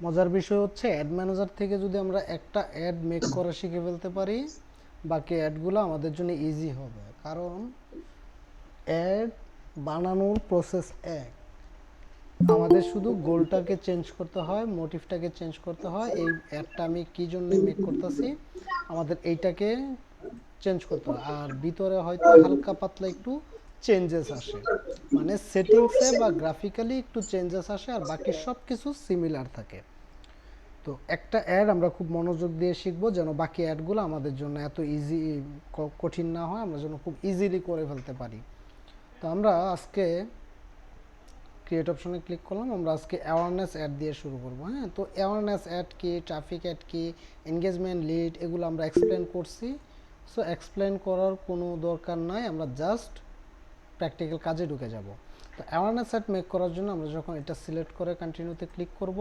মজার বিষয় হচ্ছে অ্যাড ম্যানেজার থেকে যদি আমরা একটা অ্যাড মেক করা শিখে ফেলতে পারি, বাকি অ্যাডগুলো আমাদের জন্য ইজি হবে। কারণ অ্যাড বানানোর প্রসেস এক, আমাদের শুধু গোলটাকে চেঞ্জ করতে হয়, মোটিভটাকে চেঞ্জ করতে হয়। এই অ্যাডটা আমি কী জন্য মেক করতেছি, আমাদের এইটাকে চেঞ্জ করতে হয়। আর ভিতরে হয়তো হালকা পাতলা একটু চেঞ্জেস আসে, মানে সেটিংসে বা গ্রাফিক্যালি একটু চেঞ্জেস আসে, আর বাকি সব কিছু সিমিলার থাকে। তো একটা অ্যাড আমরা খুব মনোযোগ দিয়ে শিখবো যেন বাকি অ্যাডগুলো আমাদের জন্য এত ইজি, কঠিন না হয়, আমরা যেন খুব ইজিলি করে ফেলতে পারি। তো আমরা আজকে ক্রিয়েট অপশনে ক্লিক করলাম, আমরা আজকে অ্যাওয়ারনেস অ্যাড দিয়ে শুরু করবো। হ্যাঁ, তো অ্যাওয়ারনেস অ্যাড কি, ট্রাফিক অ্যাড কি, এনগেজমেন্ট লিড, এগুলো আমরা এক্সপ্লেন করছি। সো এক্সপ্লেন করার কোনো দরকার নাই, আমরা জাস্ট প্র্যাকটিক্যাল কাজে ঢুকে যাব। তো অ্যাওয়ারনেস অ্যাড মেক করার জন্য আমরা যখন এটা সিলেক্ট করে কন্টিনিউতে ক্লিক করব,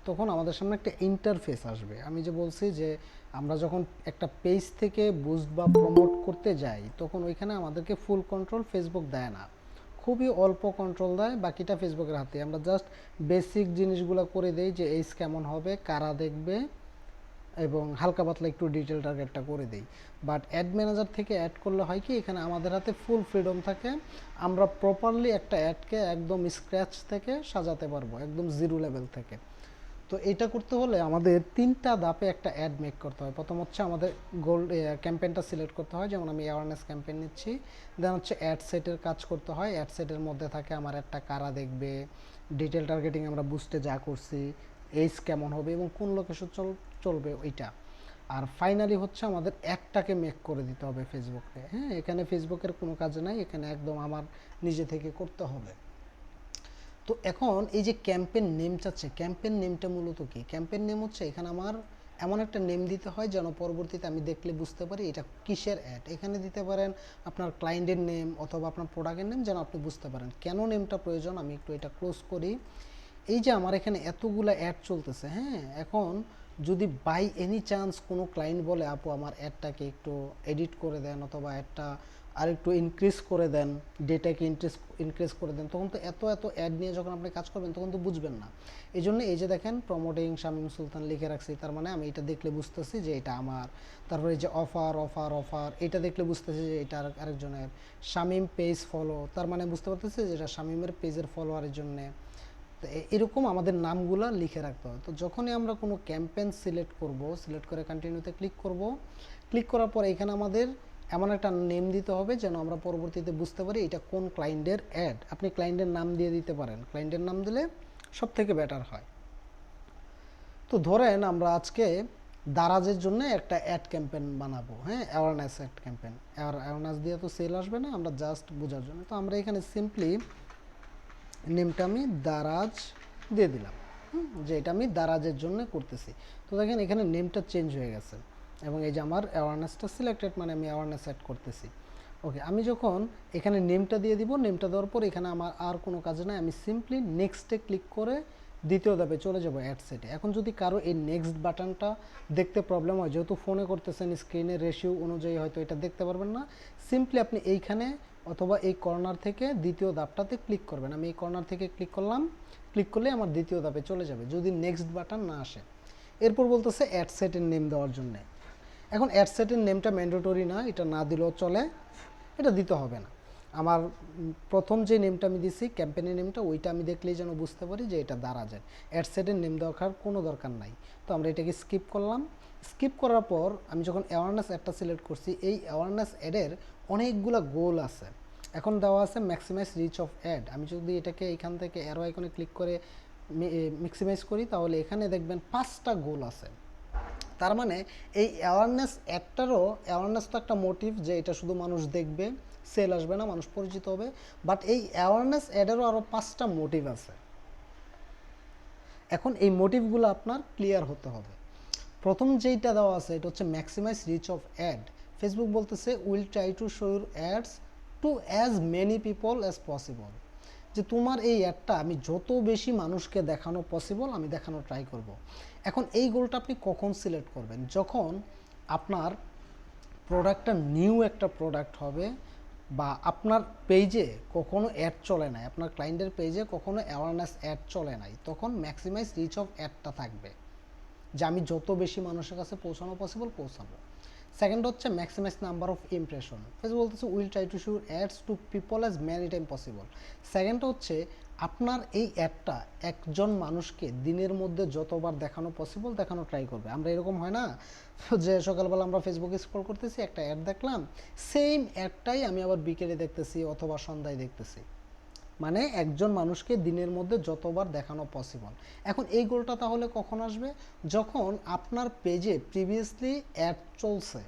তখন আমাদের সামনে একটা ইন্টারফেস আসবে। আমি যে বলছি যে আমরা যখন একটা পেজ থেকে বুস্ট বা প্রমোট করতে যাই, তখন ওইখানে আমাদেরকে ফুল কন্ট্রোল ফেসবুক দেয় না, খুবই অল্প কন্ট্রোল দেয়, বাকিটা ফেসবুকের হাতে। আমরা জাস্ট বেসিক জিনিসগুলো করে দেই, যে এইজ কেমন হবে, কারা দেখবে, এবং হালকা পাতলা একটু ডিটেল টার্গেটটা করে দেই। বাট অ্যাড ম্যানেজার থেকে অ্যাড করলে হয় কি, এখানে আমাদের হাতে ফুল ফ্রিডম থাকে, আমরা প্রপারলি একটা অ্যাডকে একদম স্ক্র্যাচ থেকে সাজাতে পারবো, একদম জিরো লেভেল থেকে। তো এইটা করতে হলে আমাদের তিনটা ধাপে একটা অ্যাড মেক করতে হয়। প্রথম হচ্ছে আমাদের গোল্ড ক্যাম্পেইনটা সিলেক্ট করতে হয়, যেমন আমি অ্যাওয়ারনেস ক্যাম্পেইন নিচ্ছি। দেন হচ্ছে অ্যাড সেটের কাজ করতে হয়, অ্যাড সেটের মধ্যে থাকে আমার একটা কারা দেখবে, ডিটেল টার্গেটিং আমরা বুস্টে যা করছি, এইজ কেমন হবে এবং কোন লোকেশন চলবে ওইটা। আর ফাইনালি হচ্ছে আমাদের অ্যাডটাকে মেক করে দিতে হবে ফেসবুকে। হ্যাঁ, এখানে ফেসবুকের কোনো কাজ নাই, এখানে একদম আমার নিজে থেকে করতে হবে। তো এখন এই যে ক্যাম্পেন নেম চাচ্ছে, ক্যাম্পেন নেমটা মূলত কি? ক্যাম্পেন নেম হচ্ছে এখানে আমার এমন একটা নেম দিতে হয় যেন পরবর্তীতে আমি দেখলে বুঝতে পারি এটা কিসের অ্যাড। এখানে দিতে পারেন আপনার ক্লায়েন্টের নেম অথবা আপনার প্রোডাক্টের নেম, যেন আপনি বুঝতে পারেন কেন নেমটা প্রয়োজন। আমি একটু এটা ক্লোজ করি। এই যে আমার এখানে এতগুলা অ্যাড চলতেছে, হ্যাঁ, এখন যদি বাই এনি চান্স কোনো ক্লায়েন্ট বলে আপু আমার অ্যাডটাকে একটু এডিট করে দেন অথবা অ্যাডটা আর একটু ইনক্রিজ করে দেন, ডেটাকে ইনক্রিজ করে দেন, তখন তো এত এত অ্যাড নিয়ে যখন আপনি কাজ করবেন তখন তো বুঝবেন না। এই জন্য এই যে দেখেন প্রমোটিং শামীম সুলতান লিখে রাখছি, তার মানে আমি এটা দেখলে বুঝতেছি যে এটা আমার। তারপরে এই যে অফার অফার অফার, এটা দেখলে বুঝতেছি যে এটা আরেকজনের। শামীম পেজ ফলো, তার মানে বুঝতে পারতেছি যে এটা শামীমের পেজের ফলোয়ারের জন্যে। তো এরকম আমাদের নামগুলো লিখে রাখতে হয়। তো যখনই আমরা কোনো ক্যাম্পেইন সিলেক্ট করব, সিলেক্ট করে কন্টিনিউতে ক্লিক করব, ক্লিক করার পর এখানে আমাদের এমন একটা নেম দিতে হবে যেন আমরা পরবর্তীতে বুঝতে পারি এটা কোন ক্লায়েন্টের অ্যাড। আপনি ক্লায়েন্টের নাম দিয়ে দিতে পারেন, ক্লায়েন্টের নাম দিলে সব থেকে বেটার হয়। তো ধরেন আমরা আজকে দারাজের জন্য একটা অ্যাড ক্যাম্পেইন বানাবো, হ্যাঁ, অ্যাওয়ারনেস অ্যাড ক্যাম্পেইন। অ্যাওয়ারনেস দিয়ে তো সেল আসবে না, আমরা জাস্ট বোঝার জন্য। তো আমরা এখানে সিম্পলি নেমটা আমি দারাজ দিয়ে দিলাম, যে এটা আমি দারাজের জন্য করতেছি। তো দেখেন এখানে নেমটা চেঞ্জ হয়ে গেছে এবং এই যে আমার অ্যাওয়ারনেসটা সিলেক্টেড, মানে আমি অ্যাওয়ারনেস অ্যাড করতেছি। ওকে, আমি যখন এখানে নেমটা দিয়ে দিব, নেমটা দেওয়ার পর এখানে আমার আর কোনো কাজ নাই, আমি সিম্পলি নেক্সটে ক্লিক করে দ্বিতীয় ধাপে চলে যাব অ্যাড সেটে। এখন যদি কারো এই নেক্সট বাটনটা দেখতে প্রবলেম হয়, যেহেতু ফোনে করতেছেন স্ক্রিনের রেশিও অনুযায়ী হয়তো এটা দেখতে পারবেন না, সিম্পলি আপনি এইখানে অথবা এই কর্নার থেকে দ্বিতীয় ধাপটাতে ক্লিক করবেন। আমি এই কর্নার থেকে ক্লিক করলাম, ক্লিক করলে আমার দ্বিতীয় ধাপে চলে যাবে যদি নেক্সট বাটন না আসে। এরপর বলতেছে অ্যাড সেটের নেম দেওয়ার জন্য। এখন অ্যাড সেটের নেমটা ম্যান্ডেটরি না, এটা না দিলেও চলে, এটা দিতে হবে না। আমার প্রথম যে নেমটা আমি দিছি ক্যাম্পেইনের নেমটা, ওইটা আমি দেখলেই যেন বুঝতে পারি যে এটা দারাজের। অ্যাড সেটের নেম দেওয়ার কোনো দরকার নাই। তো আমরা এটাকে স্কিপ করলাম। স্কিপ করার পর আমি যখন অ্যাওয়ারনেস অ্যাডটা সিলেক্ট করছি, এই অ্যাওয়ারনেস অ্যাডের অনেকগুলো গোল আছে। এখন দেওয়া আছে ম্যাক্সিমাইজ রিচ অফ অ্যাড। আমি যদি এটাকে এখান থেকে অ্যারো আইকনে ক্লিক করে ম্যাক্সিমাইজ করি, তাহলে এখানে দেখবেন 5টা গোল আছে। তার মানে এই অ্যাওয়ারনেস অ্যাডটারও, অ্যাওয়ারনেস তো একটা মোটিভ যে এটা শুধু মানুষ দেখবে, সেল আসবে না, মানুষ পরিচিত হবে। বাট এই অ্যাওয়ারনেস অ্যাডেরও আরও 5টা মোটিভ আছে। এখন এই মোটিভগুলো আপনার ক্লিয়ার হতে হবে। প্রথম যেইটা দেওয়া আছে এটা হচ্ছে maximize reach of ad. Facebook বলতেছে will try to show your ads to as many people as possible, যে তোমার এই অ্যাডটা আমি যত বেশি মানুষকে দেখানো পসিবল আমি দেখানো ট্রাই করব। এখন এই গোলটা আপনি কখন সিলেক্ট করবেন? যখন আপনার প্রোডাক্টটা নিউ একটা প্রোডাক্ট হবে, বা আপনার পেজে কখনো অ্যাড চলে নাই, আপনার ক্লায়েন্টের পেজে কখনো অ্যাওয়ারনেস অ্যাড চলে নাই, তখন ম্যাক্সিমাইজ রিচ অফ অ্যাডটা থাকবে, যে আমি যত বেশি মানুষের কাছে পৌঁছানো পসিবল পৌঁছাবো। সেকেন্ড হচ্ছে maximize number of impression. Facebook বলতেছে will try to show ads to people as many time possible. Second হচ্ছে আপনার এই অ্যাডটা একজন মানুষকে দিনের মধ্যে যতবার দেখানো পসিবল দেখানো ট্রাই করবে। আমরা এরকম হয় না যে সকালবেলা আমরা ফেসবুকে স্ক্রল করতেছি, একটা অ্যাড দেখলাম, সেম অ্যাডটাই আমি আবার বিকেলে দেখতেছি অথবা সন্ধ্যায় দেখতেছি। মানে একজন মানুষকে দিনের মধ্যে যতবার দেখানো পসিবল। এখন এই গোলটা তাহলে কখন আসবে? যখন আপনার পেজে প্রিভিয়াসলি অ্যাড চলছে,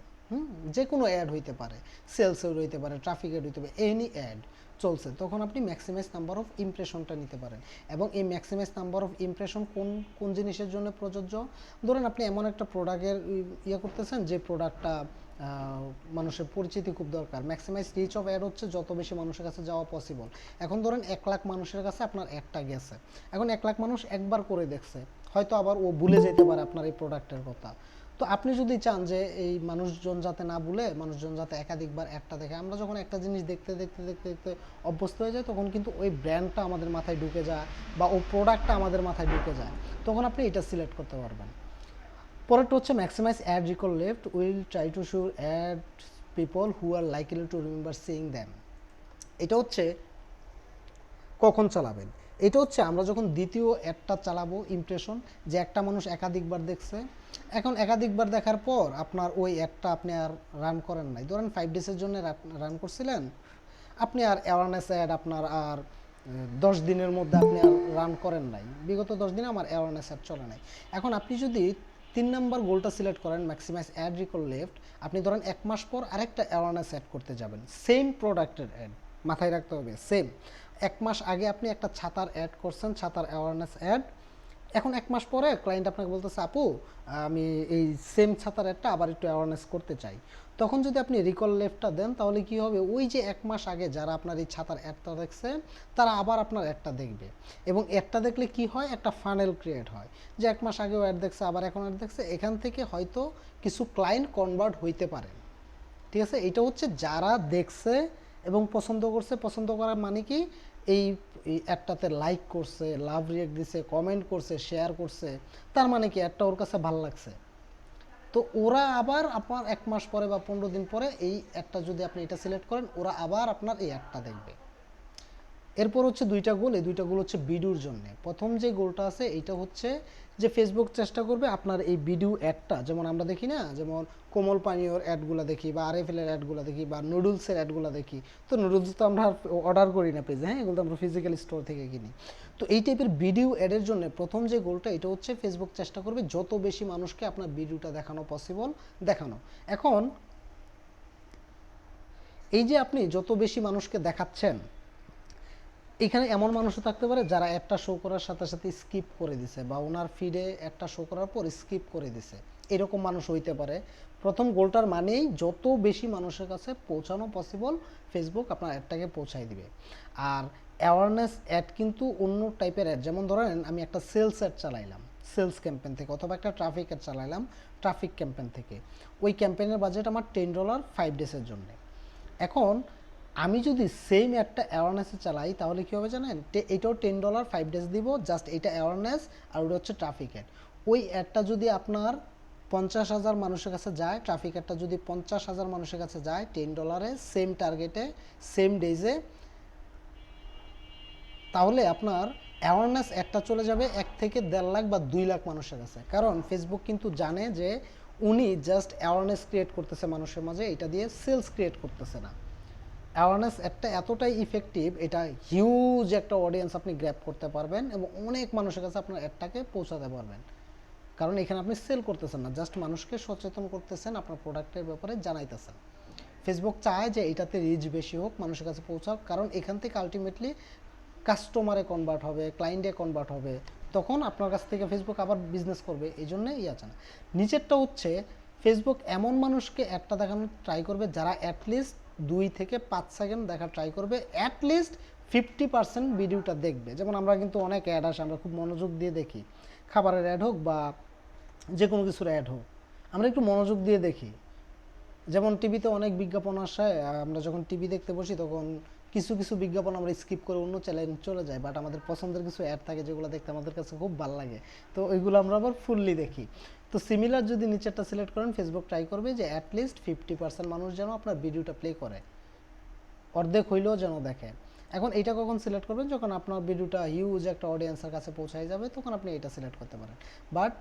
যে কোনো অ্যাড হইতে পারে, সেলস অ্যাড হইতে পারে, ট্রাফিক অ্যাড হইতে পারে, এনি অ্যাড চলছে, তখন আপনি ম্যাক্সিমাইজ নাম্বার অফ ইমপ্রেশনটা নিতে পারেন। এবং এই ম্যাক্সিমাইজ নাম্বার অফ ইমপ্রেশন কোন কোন জিনিসের জন্য প্রযোজ্য? ধরুন আপনি এমন একটা প্রোডাক্টের ইয়ে করতেছেন যে প্রোডাক্টটা মানুষের পরিচিতি খুব দরকার, ম্যাক্সিমাইজ রিচ অফ অ্যাড হচ্ছে যত বেশি মানুষের কাছে যাওয়া পসিবল। এখন ধরেন 1 লাখ মানুষের কাছে আপনার অ্যাডটা গেছে, এখন 1 লাখ মানুষ একবার করে দেখছে, হয়তো আবার ও ভুলে যেতে পারে আপনার এই প্রোডাক্টের কথা। তো আপনি যদি চান যে এই মানুষজন যাতে না ভুলে, মানুষজন যাতে একাধিকবার একটা দেখে, আমরা যখন একটা জিনিস দেখতে দেখতে দেখতে দেখতে অভ্যস্ত হয়ে যায়, তখন কিন্তু ওই ব্র্যান্ডটা আমাদের মাথায় ঢুকে যায় বা ও প্রোডাক্টটা আমাদের মাথায় ঢুকে যায়, তখন আপনি এটা সিলেক্ট করতে পারবেন। পরেরটা হচ্ছে maximize ad recall left will try to show ad people who are likely to remember seeing them. এটা হচ্ছে কখন চালাবেন? এটা হচ্ছে আমরা যখন দ্বিতীয় অ্যাডটা চালাবো ইমপ্রেশন, যে একটা মানুষ একাধিকবার দেখছে, এখন একাধিকবার দেখার পর আপনার ওই অ্যাডটা আপনি আর রান করেন নাই, ধরেন 5 ডেজের জন্য রান করছিলেন, আপনি আর অ্যাওয়ারনেস অ্যাড আপনার আর 10 দিনের মধ্যে আপনি আর রান করেন নাই, বিগত 10 দিনে আমার অ্যাওয়ারনেস অ্যাড চলে নাই। এখন আপনি যদি 3 নম্বর গোলটা সিলেক্ট করেন ম্যাক্সিমাইজ অ্যাড রিকল লেফট, আপনি ধরেন 1 মাস পর আরেকটা অ্যাওয়ারনেস অ্যাড করতে যাবেন, সেম প্রোডাক্টের অ্যাড, মাথায় রাখতে হবে সেম। 1 মাস আগে আপনি একটা ছাতার অ্যাড করছেন, ছাতার অ্যাওয়ারনেস অ্যাড, এখন 1 মাস পরে ক্লায়েন্ট আপনাকে বলতেছে আপু আমি এই সেম ছাতার অ্যাডটা আবার একটু অ্যাওয়ারনেস করতে চাই, তখন যদি আপনি রিকল লেফটটা দেন, তাহলে কি হবে, ওই যে 1 মাস আগে যারা আপনার এই ছাতার অ্যাডটা দেখছে তারা আবার আপনার অ্যাডটা দেখবে, এবং অ্যাডটা দেখলে কি হয়, একটা ফানেল ক্রিয়েট হয়, যে 1 মাস আগেও অ্যাড দেখছে আবার এখন অ্যাড দেখছে, এখান থেকে হয়তো কিছু ক্লায়েন্ট কনভার্ট হইতে পারে। ঠিক আছে, এটা হচ্ছে যারা দেখছে এবং পছন্দ করছে, পছন্দ করার মানে কি, এই অ্যাডটাতে লাইক করছে, লাভ রিয়েক্ট দিছে, কমেন্ট করছে, শেয়ার করছে, তার মানে কি অ্যাডটা ওর কাছে ভালো লাগছে। তো ওরা আবার আপনার 1 মাস পরে বা 15 দিন পরে এই অ্যাডটা যদি আপনি এটা সিলেক্ট করেন, ওরা আবার আপনার এই অ্যাডটা দেখবে। এরপর হচ্ছে 2টা গোল, এই 2টা গোল হচ্ছে ভিডিওর জন্য। প্রথম যে গোলটা আছে এটা হচ্ছে যে ফেসবুক চেষ্টা করবে আপনার এই ভিডিও অ্যাডটা, যেমন আমরা দেখি না, যেমন কোমল পানীয়র অ্যাডগুলো দেখি বা আরএফএলের অ্যাডগুলো দেখি বা নুডলসের অ্যাডগুলো দেখি, তো নুডলস তো আমরা অর্ডার করি না পেজে, হ্যাঁ এগুলো তো আমরা ফিজিক্যাল স্টোর থেকে কিনি। তো এই টাইপের ভিডিও অ্যাডের জন্য প্রথম যে গোলটা এটা হচ্ছে ফেসবুক চেষ্টা করবে যত বেশি মানুষকে আপনার ভিডিওটা দেখানো পসিবল দেখানো। এখন এই যে আপনি যত বেশি মানুষকে দেখাচ্ছেন, এখানে এমন মানুষও থাকতে পারে যারা একটা শো করার সাথে সাথে স্কিপ করে দিছে, বা ওনার ফিডে একটা শো করার পর স্কিপ করে দিছে, এরকম মানুষ হইতে পারে। প্রথম গোলটার মানেই যত বেশি মানুষের কাছে পৌঁছানো পসিবল ফেসবুক আপনার অ্যাডটাকে পৌঁছায় দিবে। আর অ্যাওয়ারনেস অ্যাড কিন্তু অন্য টাইপের অ্যাড, যেমন ধরেন আমি একটা সেলস অ্যাড চালাইলাম সেলস ক্যাম্পেন থেকে, অথবা একটা ট্রাফিক অ্যাড চালাইলাম ট্রাফিক ক্যাম্পেন থেকে, ওই ক্যাম্পেনের বাজেট আমার $10 5 ডেজের জন্য। এখন আমি যদি সেম একটা অ্যাওয়ারনেসে চালাই তাহলে কী হবে জানেন, এটাও $10 5 ডেজ দিব, জাস্ট এটা অ্যাওয়ারনেস আর ওটা হচ্ছে ট্রাফিক অ্যাড। ওই অ্যাডটা যদি আপনার 50,000 মানুষের কাছে যায়, ট্রাফিক অ্যাডটা যদি 50,000 মানুষের কাছে যায় $10 সেম টার্গেটে সেম ডেজে, তাহলে আপনার অ্যাওয়ারনেস একটা চলে যাবে 1 থেকে 1.5 লাখ বা 2 লাখ মানুষের কাছে। কারণ ফেসবুক কিন্তু জানে যে উনি জাস্ট অ্যাওয়ারনেস ক্রিয়েট করতেছে মানুষের মাঝে, এটা দিয়ে সেলস ক্রিয়েট করতেছে না। অ্যাওয়ারনেস একটা এতটাই ইফেক্টিভ, এটা হিউজ একটা অডিয়েন্স আপনি গ্র্যাব করতে পারবেন এবং অনেক মানুষের কাছে আপনার অ্যাডটাকে পৌঁছাতে পারবেন। কারণ এখানে আপনি সেল করতেছেন না, জাস্ট মানুষকে সচেতন করতেছেন, আপনার প্রোডাক্টের ব্যাপারে জানাইতেছেন। ফেসবুক চায় যে এটাতে রিচ বেশি হোক, মানুষের কাছে পৌঁছাক, কারণ এখান থেকে আলটিমেটলি কাস্টমারে কনভার্ট হবে, ক্লায়েন্টে কনভার্ট হবে, তখন আপনার কাছ থেকে ফেসবুক আবার বিজনেস করবে, এই জন্যই আছে না। নিচেরটা হচ্ছে ফেসবুক এমন মানুষকে অ্যাডটা দেখানোর ট্রাই করবে যারা অ্যাটলিস্ট 2 থেকে 5 সেকেন্ড দেখার ট্রাই করবে, অ্যাটলিস্ট 50% ভিডিওটা দেখবে। যেমন আমরা কিন্তু অনেক অ্যাড আসে, আমরা খুব মনোযোগ দিয়ে দেখি, খাবারের অ্যাড হোক বা যে কোনো কিছুর অ্যাড হোক, আমরা একটু মনোযোগ দিয়ে দেখি, যেমন টিভিতে অনেক বিজ্ঞাপন আসে, আমরা যখন টিভি দেখতে বসি তখন কিছু কিছু বিজ্ঞাপন আমরা স্কিপ করে অন্য চ্যানেল চলে যাই, বাট আমাদের পছন্দের কিছু অ্যাড থাকে যেগুলো দেখতে আমাদের কাছে খুব ভালো লাগে, তো ওইগুলো আমরা আবার ফুললি দেখি। তো সিমিলার যদি নিচেরটা সিলেক্ট করেন, ফেসবুক ট্রাই করবে যে অ্যাটলিস্ট 50% মানুষ যেন আপনার ভিডিওটা প্লে করে, অর্ধেক হইলেও যেন দেখে। এখন এইটা কখন সিলেক্ট করবেন, যখন আপনার ভিডিওটা হিউজ একটা অডিয়েন্সের কাছে পৌঁছায় যাবে, তখন আপনি এটা সিলেক্ট করতে পারেন। But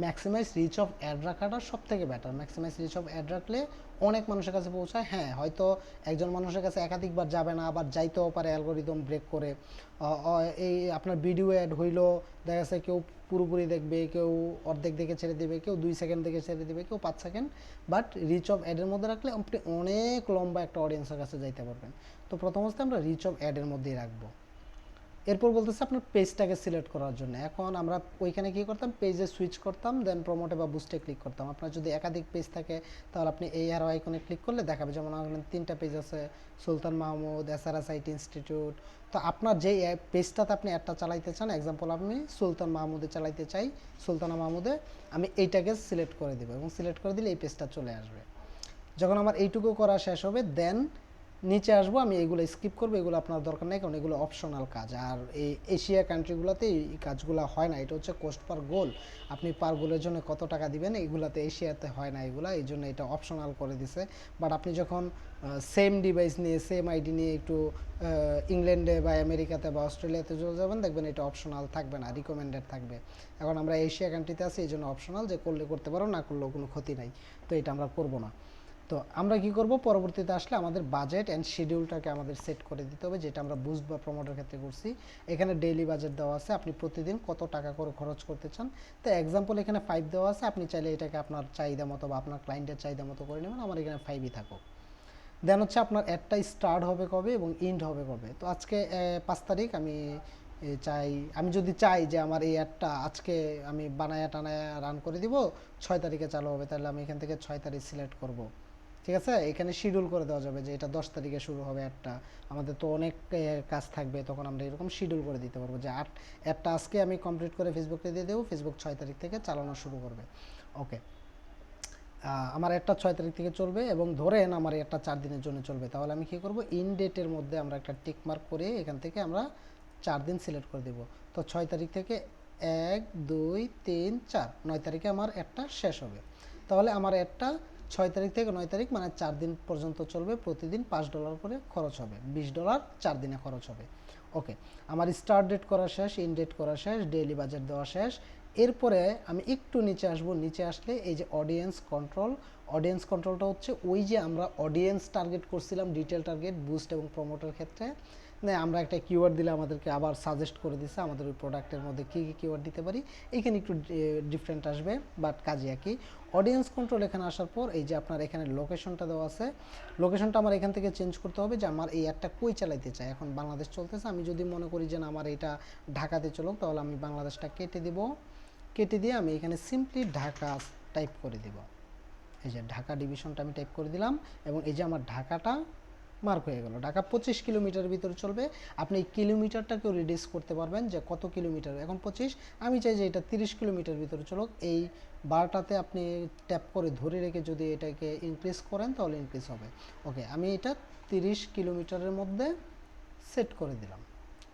maximize reach of ad রাখাটা সব থেকে better. Maximize reach of ad রাখলে অনেক মানুষের কাছে পৌঁছায়। হ্যাঁ, হয়তো একজন মানুষের কাছে একাধিকবার যাবে না, আবার যাইতেও পারে অ্যালগোরিদম ব্রেক করে। এই আপনার ভিডিও অ্যাড হইলো, দেখা যাচ্ছে কেউ পুরোপুরি দেখবে, কেউ অর্ধেক দেখে ছেড়ে দেবে, কেউ 2 সেকেন্ড দেখে ছেড়ে দেবে, কেউ 5 সেকেন্ড। বাট রিচ অফ অ্যাডের মধ্যে রাখলে আপনি অনেক লম্বা একটা অডিয়েন্সের কাছে যাইতে পারবেন। তো প্রথম অবস্থায় আমরা রিচ অফ অ্যাডের মধ্যেই রাখবো। এরপর বলতেছে আপনার পেজটাকে সিলেক্ট করার জন্য। এখন আমরা ওইখানে কি করতাম, পেজে সুইচ করতাম, দেন প্রমোটে বা বুস্টে ক্লিক করতাম। আপনার যদি একাধিক পেজ থাকে তাহলে আপনি এই অ্যারো আইকনে ক্লিক করলে দেখাবে, যেমন আমার 3টা পেজ আছে, সুলতান মাহমুদ, এসআরএস আইটি ইনস্টিটিউট। তো আপনার যেই পেজটাতে আপনি অ্যাডটা চালাইতে চান, এক্সাম্পল আমি সুলতান মাহমুদে চালাইতে চাই, সুলতানা মাহমুদে, আমি এইটাকে সিলেক্ট করে দেবো এবং সিলেক্ট করে দিলে এই পেজটা চলে আসবে। যখন আমার এইটুকু করা শেষ হবে, দেন নিচে আসবো, আমি এগুলো স্কিপ করবো, এগুলো আপনার দরকার নেই, কারণ এগুলো অপশনাল কাজ। আর এই এশিয়া কান্ট্রিগুলোতে এই কাজগুলো হয় না, এটা হচ্ছে কোস্ট পার গোল। আপনি পার গোলের জন্য কত টাকা দিবেন, এগুলাতে এশিয়াতে হয় না এগুলা, এই জন্য এটা অপশনাল করে দিছে। বাট আপনি যখন সেম ডিভাইস নিয়ে, সেম আইডি নিয়ে একটু ইংল্যান্ডে বা আমেরিকাতে বা অস্ট্রেলিয়াতে চলে যাবেন, দেখবেন এটা অপশনাল থাকবে না, রিকমেন্ডেড থাকবে। এখন আমরা এশিয়া কান্ট্রিতে আছি, এই জন্য অপশনাল, যে করলে করতে পারো, না করলেও কোনো ক্ষতি নাই। তো এটা আমরা করবো না। তো আমরা কি করব, পরবর্তীতে আসলে আমাদের বাজেট অ্যান্ড শিডিউলটাকে আমাদের সেট করে দিতে হবে, যেটা আমরা বুস্ট বা প্রমোটের ক্ষেত্রে করছি। এখানে ডেইলি বাজেট দেওয়া আছে, আপনি প্রতিদিন কত টাকা করে খরচ করতে চান। তো এক্সাম্পল এখানে 5 দেওয়া আছে, আপনি চাইলে এটাকে আপনার চাহিদা মতো বা আপনার ক্লায়েন্টের চাহিদা মতো করে নেবেন। আমার এখানে 5ই থাকুক। দেন হচ্ছে আপনার অ্যাডটা স্টার্ট হবে কবে এবং এন্ড হবে কবে। তো আজকে 5 তারিখ, আমি চাই, আমি যদি চাই যে আমার এই অ্যাডটা আজকে আমি বানায়া টানায়া রান করে দিব, 6 তারিখে চালু হবে, তাহলে আমি এখান থেকে 6 তারিখ সিলেক্ট করব। ঠিক আছে, এখানে শিডিউল করে দেওয়া যাবে যে এটা 10 তারিখে শুরু হবে অ্যাডটা। আমাদের তো অনেক কাজ থাকবে, তখন আমরা এরকম শিডিউল করে দিতে পারবো যে অ্যাডটা আজকে আমি কমপ্লিট করে ফেসবুকে দিয়ে দেবো, ফেসবুক 6 তারিখ থেকে চালানো শুরু করবে। ওকে, আমার একটা 6 তারিখ থেকে চলবে এবং ধরেন আমার একটা 4 দিনের জন্য চলবে, তাহলে আমি কি করব, ইন ডেটের মধ্যে আমরা একটা টিক মার্ক করে এখান থেকে আমরা 4 দিন সিলেক্ট করে দেব। তো 6 তারিখ থেকে 1 2 3 4, 9 তারিখে আমার একটা শেষ হবে। তাহলে আমার একটা 6 তারিখ থেকে 9 তারিখ মানে 4 দিন পর্যন্ত চলবে, প্রতিদিন $5 করে খরচ হবে, $20 4 দিনে খরচ হবে। ওকে, আমার স্টার্ট ডেট করা শেষ, ইন ডেট করা শেষ, ডেইলি বাজেট দেওয়া শেষ। এরপরে আমি একটু নিচে আসবো, নিচে আসলে এই যে অডিয়েন্স কন্ট্রোল, অডিয়েন্স কন্ট্রোলটা হচ্ছে ওই যে আমরা অডিয়েন্স টার্গেট করছিলাম ডিটেল টার্গেট, বুস্ট এবং প্রমোটের ক্ষেত্রে। না, আমরা একটা কিওয়ার্ড দিলে আমাদেরকে আবার সাজেস্ট করে দিছে আমাদের ওই প্রোডাক্টের মধ্যে কী কী কিওয়ার্ড দিতে পারি। এইখানে একটু ডিফারেন্ট আসবে, বাট কাজে একই। অডিয়েন্স কন্ট্রোল এখানে আসার পর এই যে আপনার এখানে লোকেশনটা দেওয়া আছে, লোকেশনটা আমার এখান থেকে চেঞ্জ করতে হবে যে আমার এই অ্যাডটা কই চালাইতে চাই। এখন বাংলাদেশ চলতেছে, আমি যদি মনে করি যে না আমার এটা ঢাকাতে চলুক, তাহলে আমি বাংলাদেশটা কেটে দিব, কেটে দিয়ে আমি এখানে সিম্পলি ঢাকা টাইপ করে দিব। এই যে ঢাকা ডিভিশনটা আমি টাইপ করে দিলাম এবং এই যে আমার ঢাকাটা মার্ক হয়ে গেল। ঢাকা 25 কিলোমিটার ভিতরে চলবে। আপনি এই কিলোমিটারটাকেও রিডিউস করতে পারবেন যে কত কিলোমিটার, এখন 25, আমি চাই যে এটা 30 কিলোমিটার ভিতরে চলুক। এই বারটাতে আপনি ট্যাপ করে ধরে রেখে যদি এটাকে ইনক্রিজ করেন তাহলে ইনক্রিজ হবে। ওকে, আমি এটা 30 কিলোমিটারের মধ্যে সেট করে দিলাম।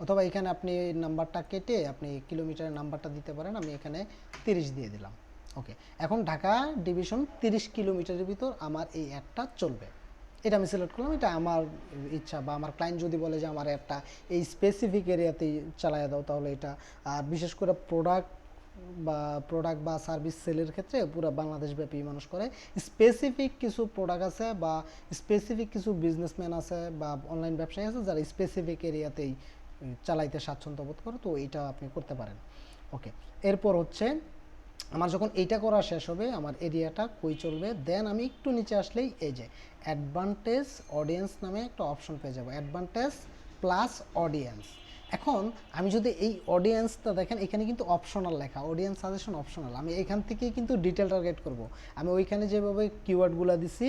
অথবা এখানে আপনি নাম্বারটা কেটে আপনি কিলোমিটারের নাম্বারটা দিতে পারেন, আমি এখানে 30 দিয়ে দিলাম। ওকে, এখন ঢাকা ডিভিশন 30 কিলোমিটারের ভিতর আমার এই অ্যাডটা চলবে, এটা আমি সিলেক্ট করলাম। এটা আমার ইচ্ছা, বা আমার ক্লায়েন্ট যদি বলে যে আমার অ্যাডটা এই স্পেসিফিক এরিয়াতেই চালায় দাও, তাহলে এটা। আর বিশেষ করে প্রোডাক্ট বা সার্ভিস সেলের ক্ষেত্রে পুরো বাংলাদেশব্যাপী মানুষ করে। স্পেসিফিক কিছু প্রোডাক্ট আছে বা স্পেসিফিক কিছু বিজনেসম্যান আছে বা অনলাইন ব্যবসায়ী আছে যারা স্পেসিফিক এরিয়াতেই চালাইতে স্বাচ্ছন্দ্য বোধ করে, তো এইটা আপনি করতে পারেন। ওকে, এরপর হচ্ছে আমার যখন এইটা করা শেষ হবে, আমার এরিয়াটা কই চলবে, দেন আমি একটু নিচে আসলেই এই যে অ্যাডভান্টেজ অডিয়েন্স নামে একটা অপশন পেয়ে যাবো, অ্যাডভান্টেজ প্লাস অডিয়েন্স। এখন আমি যদি এই অডিয়েন্সটা দেখেন, এখানে কিন্তু অপশনাল লেখা, অডিয়েন্স সাজেশন অপশনাল। আমি এখান থেকেই কিন্তু ডিটেল টার্গেট করব। আমি ওইখানে যেভাবে কিওয়ার্ডগুলো দিছি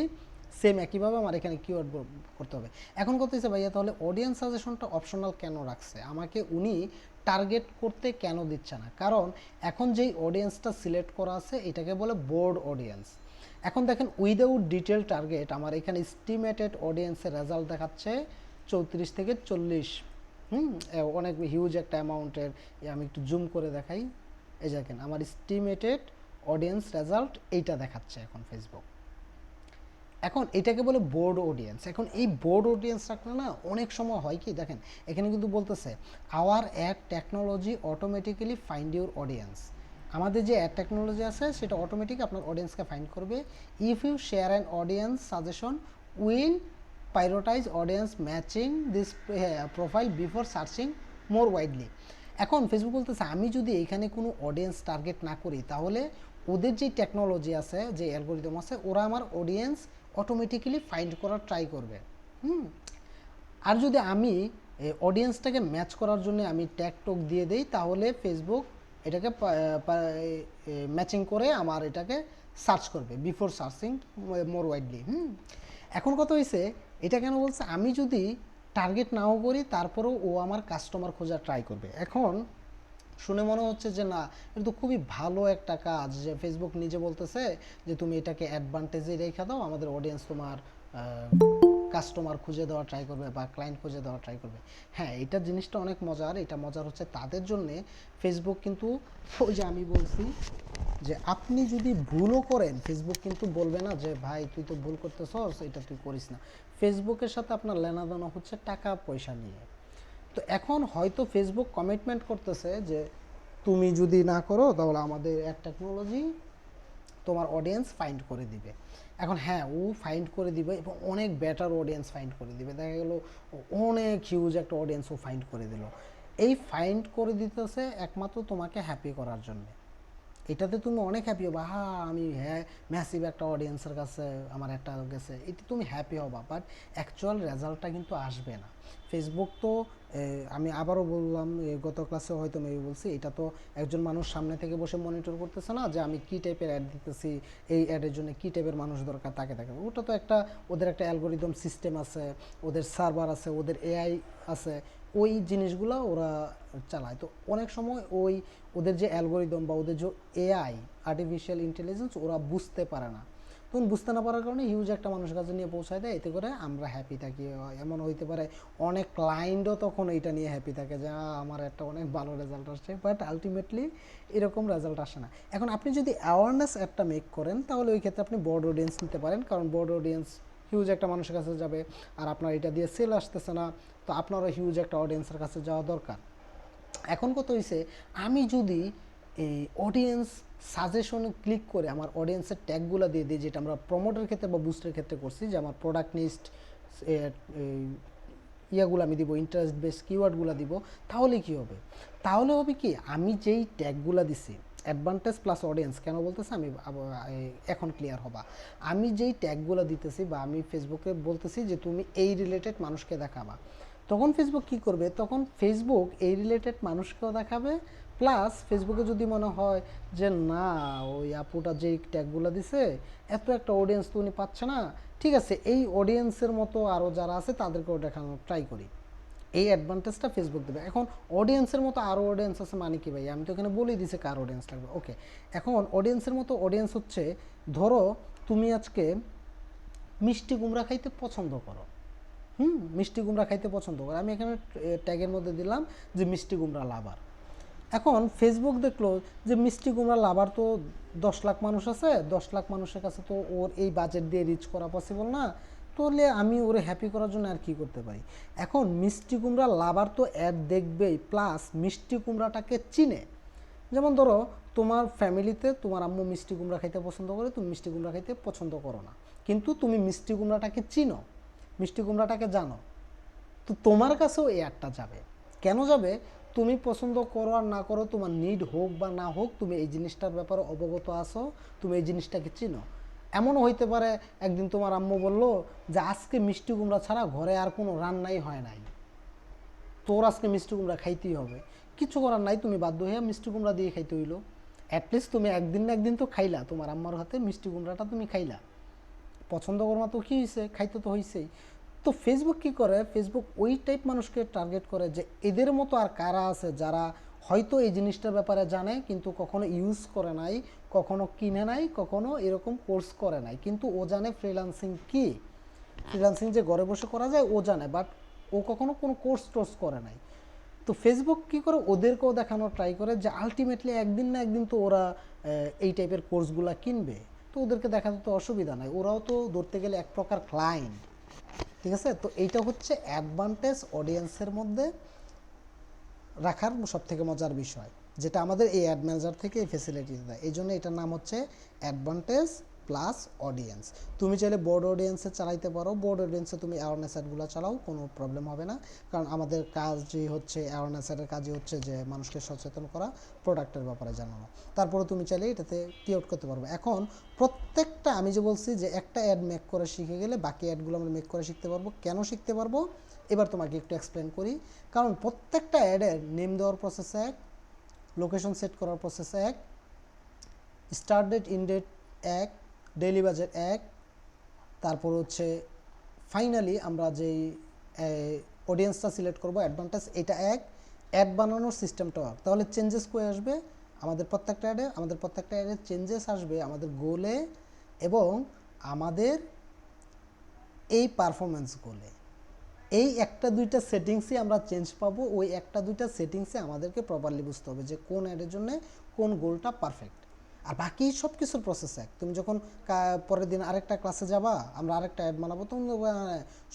সেম একইভাবে আমার এখানে কিওয়ার্ড করতে হবে। এখন কথা হচ্ছে ভাইয়া, তাহলে অডিয়েন্স সাজেশনটা অপশনাল কেন রাখছে, আমাকে উনি টার্গেট করতে কেন দিচ্ছে না? কারণ এখন যেই অডিয়েন্সটা সিলেক্ট করা আছে এটাকে বলে বোর্ড অডিয়েন্স। এখন দেখেন উইদাউট ডিটেল টার্গেট আমার এখানে এস্টিমেটেড অডিয়েন্সের রেজাল্ট দেখাচ্ছে 34 থেকে 40। অনেক হিউজ একটা অ্যামাউন্টের। আমি একটু জুম করে দেখাই। এই দেখেন আমার এস্টিমেটেড অডিয়েন্স রেজাল্ট এইটা দেখাচ্ছে এখন ফেসবুক। এখন এটাকে বলে বোর্ড অডিয়েন্স। এখন এই বোর্ড অডিয়েন্স রাখলে না অনেক সময় হয় কি, দেখেন এখানে কিন্তু বলতেছে our ad technology automatically find your audience. আমাদের যে অ্যাড টেকনোলজি আছে সেটা অটোমেটিক আপনার অডিয়েন্সকে ফাইন্ড করবে। If you share an audience suggestion will prioritize audience matching this profile before searching more widely. এখন ফেসবুক বলতেছে আমি যদি এখানে কোনো অডিয়েন্স টার্গেট না করি তাহলে ওদের যে টেকনোলজি আছে, যে অ্যালগোরিদম আছে, ওরা আমার অডিয়েন্স অটোমেটিক্যালি ফাইন্ড করার ট্রাই করবে। আর যদি আমি অডিয়েন্সটাকে ম্যাচ করার জন্য আমি ট্যাগ টক দিয়ে দেই তাহলে ফেসবুক এটাকে ম্যাচিং করে আমার এটাকে সার্চ করবে বিফোর সার্চিং মোর ওয়াইডলি। এখন কথা হয়েছে এটা কেন বলছে, আমি যদি টার্গেট নাও করি তারপরেও ও আমার কাস্টমার খোঁজা ট্রাই করবে। এখন শুনে মনে হচ্ছে যে না, এটা তো খুবই ভালো একটা কাজ যে ফেসবুক নিজে বলতেছে যে তুমি এটাকে অ্যাডভান্টেজে রেখে দাও, আমাদের অডিয়েন্স তোমার কাস্টমার খুঁজে দেওয়া ট্রাই করবে বা ক্লায়েন্ট খুঁজে দেওয়া ট্রাই করবে। হ্যাঁ, এটা জিনিসটা অনেক মজার। এটা মজার হচ্ছে তাদের জন্যে ফেসবুক কিন্তু ওই যে আমি বলছি যে আপনি যদি ভুলও করেন ফেসবুক কিন্তু বলবে না যে ভাই তুই তো ভুল করতেছস, এটা তুই করিস না। ফেসবুকের সাথে আপনার লেনাদেনা হচ্ছে টাকা পয়সা নিয়ে। তো এখন হয়তো ফেসবুক কমিটমেন্ট করতেছে যে তুমি যদি না করো তাহলে আমাদের অ্যাড টেকনোলজি তোমার অডিয়েন্স ফাইন্ড করে দিবে। এখন হ্যাঁ, ও ফাইন্ড করে দিবে এবং অনেক বেটার অডিয়েন্স ফাইন্ড করে দিবে। দেখা গেল অনেক হিউজ একটা অডিয়েন্স ও ফাইন্ড করে দিল। এই ফাইন্ড করে দিতেছে একমাত্র তোমাকে হ্যাপি করার জন্য। এটাতে তুমি অনেক হ্যাপি হবা, হ্যাঁ আমি হ্যাঁ ম্যাসিভ একটা অডিয়েন্সের কাছে আমার একটা গেছে, এটা তুমি হ্যাপি হবা, বাট অ্যাকচুয়াল রেজাল্টটা কিন্তু আসবে না। ফেসবুক তো আমি আবারও বললাম, গত ক্লাসে হয়তো মেবি বলছি, এটা তো একজন মানুষ সামনে থেকে বসে মনিটর করতেছে না যে আমি কী টাইপের অ্যাড দিতেছি, এই অ্যাডের জন্য কী টাইপের মানুষ দরকার তাকে থাকে। ওটা তো একটা ওদের একটা অ্যালগোরিদম সিস্টেম আছে, ওদের সার্ভার আছে, ওদের এআই আছে, ওই জিনিসগুলো ওরা চালায়। তো অনেক সময় ওই ওদের যে অ্যালগোরিদম বা ওদের যে এআই আর্টিফিশিয়াল ইন্টেলিজেন্স ওরা বুঝতে পারে না। তখন বুঝতে না পারার কারণে হিউজ একটা মানুষের কাছে নিয়ে পৌঁছায় দেয়, এতে করে আমরা হ্যাপি থাকি। এমন হইতে পারে অনেক ক্লায়েন্টও তখন এইটা নিয়ে হ্যাপি থাকে যে আমার একটা অনেক ভালো রেজাল্ট আসছে, বাট আলটিমেটলি এরকম রেজাল্ট আসে না। এখন আপনি যদি অ্যাওয়ারনেস অ্যাপটা মেক করেন তাহলে ওই ক্ষেত্রে আপনি বড় অডিয়েন্স নিতে পারেন, কারণ বড় অডিয়েন্স হিউজ একটা মানুষের কাছে যাবে, আর আপনার এটা দিয়ে সেল আসতেছে না, তো আপনারও হিউজ একটা অডিয়েন্সের কাছে যাওয়া দরকার। এখন কত হয়েছে, আমি যদি এই অডিয়েন্স সাজেশনে ক্লিক করে আমার অডিয়েন্সের ট্যাগগুলো দিয়ে দিই, যেটা আমরা প্রমোটের ক্ষেত্রে বা বুস্টের ক্ষেত্রে করছি, যে আমার প্রোডাক্ট লিস্ট ইয়াগুলো আমি দিব, ইন্টারেস্ট বেস কিওয়ার্ডগুলো দিব, তাহলে কি হবে? তাহলে হবে কি, আমি যেই ট্যাগগুলো দিছি অ্যাডভান্টেজ প্লাস অডিয়েন্স কেন বলতেছে আমি এখন ক্লিয়ার হবা। আমি যেই ট্যাগগুলো দিতেছি বা আমি ফেসবুকে বলতেছি যে তুমি এই রিলেটেড মানুষকে দেখাবা, তখন ফেসবুক কি করবে, তখন ফেসবুক এই রিলেটেড মানুষকেও দেখাবে, প্লাস ফেসবুকে যদি মনে হয় যে না ওই আপুটা যেই ট্যাগগুলো দিছে এত একটা অডিয়েন্স তো উনি পাচ্ছে না, ঠিক আছে এই অডিয়েন্সের মতো আরও যারা আছে তাদেরকেও দেখানোর ট্রাই করি, এই অ্যাডভান্টেজটা ফেসবুক দেবে। এখন অডিয়েন্সের মতো আরও অডিয়েন্স আছে মানে কি ভাই, আমি তো এখানে বলেই দিছি কার অডিয়েন্স লাগবে। ওকে, এখন অডিয়েন্সের মতো অডিয়েন্স হচ্ছে, ধরো তুমি আজকে মিষ্টি কুমড়া খাইতে পছন্দ করো, মিষ্টি কুমড়া খাইতে পছন্দ করে আমি এখানে ট্যাগের মধ্যে দিলাম যে মিষ্টি কুমড়া লাভার। এখন ফেসবুক দেখলো যে মিষ্টি কুমড়া লাভার তো 10 লাখ মানুষ আছে, 10 লাখ মানুষের কাছে তো ওর এই বাজেট দিয়ে রিচ করা পসিবল না, তাহলে আমি ওরে হ্যাপি করার জন্য আর কি করতে পারি। এখন মিষ্টি কুমড়া লাভার তো অ্যাড দেখবেই, প্লাস মিষ্টি কুমড়াটাকে চিনে। যেমন ধরো তোমার ফ্যামিলিতে তোমার আম্মু মিষ্টি কুমড়া খাইতে পছন্দ করে, তুমি মিষ্টি কুমড়া খাইতে পছন্দ করো না, কিন্তু তুমি মিষ্টি কুমড়াটাকে চিনো, মিষ্টি কুমড়াটাকে জানো, তো তোমার কাছেও এই অ্যাডটা যাবে। কেন যাবে? তুমি পছন্দ করো আর না করো, তোমার নিড হোক বা না হোক, তুমি এই জিনিসটার ব্যাপারে অবগত আছো, তুমি এই জিনিসটাকে চিনো। এমনও হইতে পারে একদিন তোমার আম্মু বললো যে আজকে মিষ্টি কুমড়া ছাড়া ঘরে আর কোনো রান্নাই হয় নাই, তোর আজকে মিষ্টি কুমড়া খাইতেই হবে। কিছু করার নাই, তুমি বাধ্য হয়ে মিষ্টি কুমড়া দিয়ে খাইতে হইলো। অ্যাটলিস্ট তুমি একদিন না একদিন তো খাইলা, তোমার আম্মার হাতে মিষ্টি কুমড়াটা তুমি খাইলা, পছন্দ করো না তো কী হয়েছে, খাইতে তো হয়েছেই। তো ফেসবুক কি করে, ফেসবুক ওই টাইপ মানুষকে টার্গেট করে যে এদের মতো আর কারা আছে যারা হয়তো এই জিনিসটার ব্যাপারে জানে কিন্তু কখনো ইউজ করে নাই, কখনো কিনে নাই, কখনো এরকম কোর্স করে নাই, কিন্তু ও জানে ফ্রিল্যান্সিং কি, ফ্রিল্যান্সিং যে ঘরে বসে করা যায় ও জানে, বাট ও কখনো কোনো কোর্স টোর্স করে নাই। তো ফেসবুক কি করে ওদেরকেও দেখানো ট্রাই করে যে আলটিমেটলি একদিন না একদিন তো ওরা এই টাইপের কোর্সগুলো কিনবে, তো ওদেরকে দেখাতে তো অসুবিধা নাই, ওরাও তো ধরতে গেলে এক প্রকার ক্লায়েন্ট। ঠিক আছে, তো এইটা হচ্ছে অ্যাডভান্টেজ অডিয়েন্সের মধ্যে রাখার সব থেকে মজার বিষয়, যেটা আমাদের এই অ্যাড ম্যানেজার থেকে এই ফেসিলিটি দেয়। এই জন্য এটার নাম হচ্ছে অ্যাডভান্টেজ প্লাস অডিয়েন্স। তুমি চাইলে বোর্ড অডিয়েন্সে চালাইতে পারো, বোর্ড অডিয়েন্সে তুমি অ্যাওয়ারনেস অ্যাডগুলো চালাও, কোনো প্রবলেম হবে না, কারণ আমাদের কাজই হচ্ছে অ্যাওয়ারনেস অ্যাডের কাজই হচ্ছে যে মানুষকে সচেতন করা, প্রোডাক্টের ব্যাপারে জানানো। তারপরে তুমি চাইলে এটাতে কি আউট করতে পারবে। এখন প্রত্যেকটা আমি যে বলছি যে একটা অ্যাড মেক করে শিখে গেলে বাকি অ্যাডগুলো আমরা মেক করে শিখতে পারবো। কেন শিখতে পারবো এবার তোমাকে একটু এক্সপ্লেন করি। কারণ প্রত্যেকটা অ্যাডের নেম দেওয়ার প্রসেস এক, লোকেশন সেট করার প্রসেস এক, স্টার্ট ডেট ইন ডেট এক, ডেইলি বাজেট এক, তারপর হচ্ছে ফাইনালি আমরা যেই অডিয়েন্সটা সিলেক্ট করবো অ্যাডভান্টেজ এটা এক, অ্যাড বানানোর সিস্টেমটাও এক। তাহলে চেঞ্জেস কই আসবে আমাদের প্রত্যেকটা অ্যাডে, আমাদের প্রত্যেকটা অ্যাডে চেঞ্জেস আসবে আমাদের গোলে এবং আমাদের এই পারফরমেন্স গোলে। এই একটা দুইটা সেটিংসই আমরা চেঞ্জ পাবো, ওই একটা দুইটা সেটিংসে আমাদেরকে প্রপারলি বুঝতে হবে যে কোন অ্যাডের জন্য কোন গোলটা পারফেক্ট। আর বাকি সব কিছুর প্রসেস এক। তুমি যখন পরের দিন আরেকটা ক্লাসে যাবা, আমরা আরেকটা অ্যাড বানাবো, তখন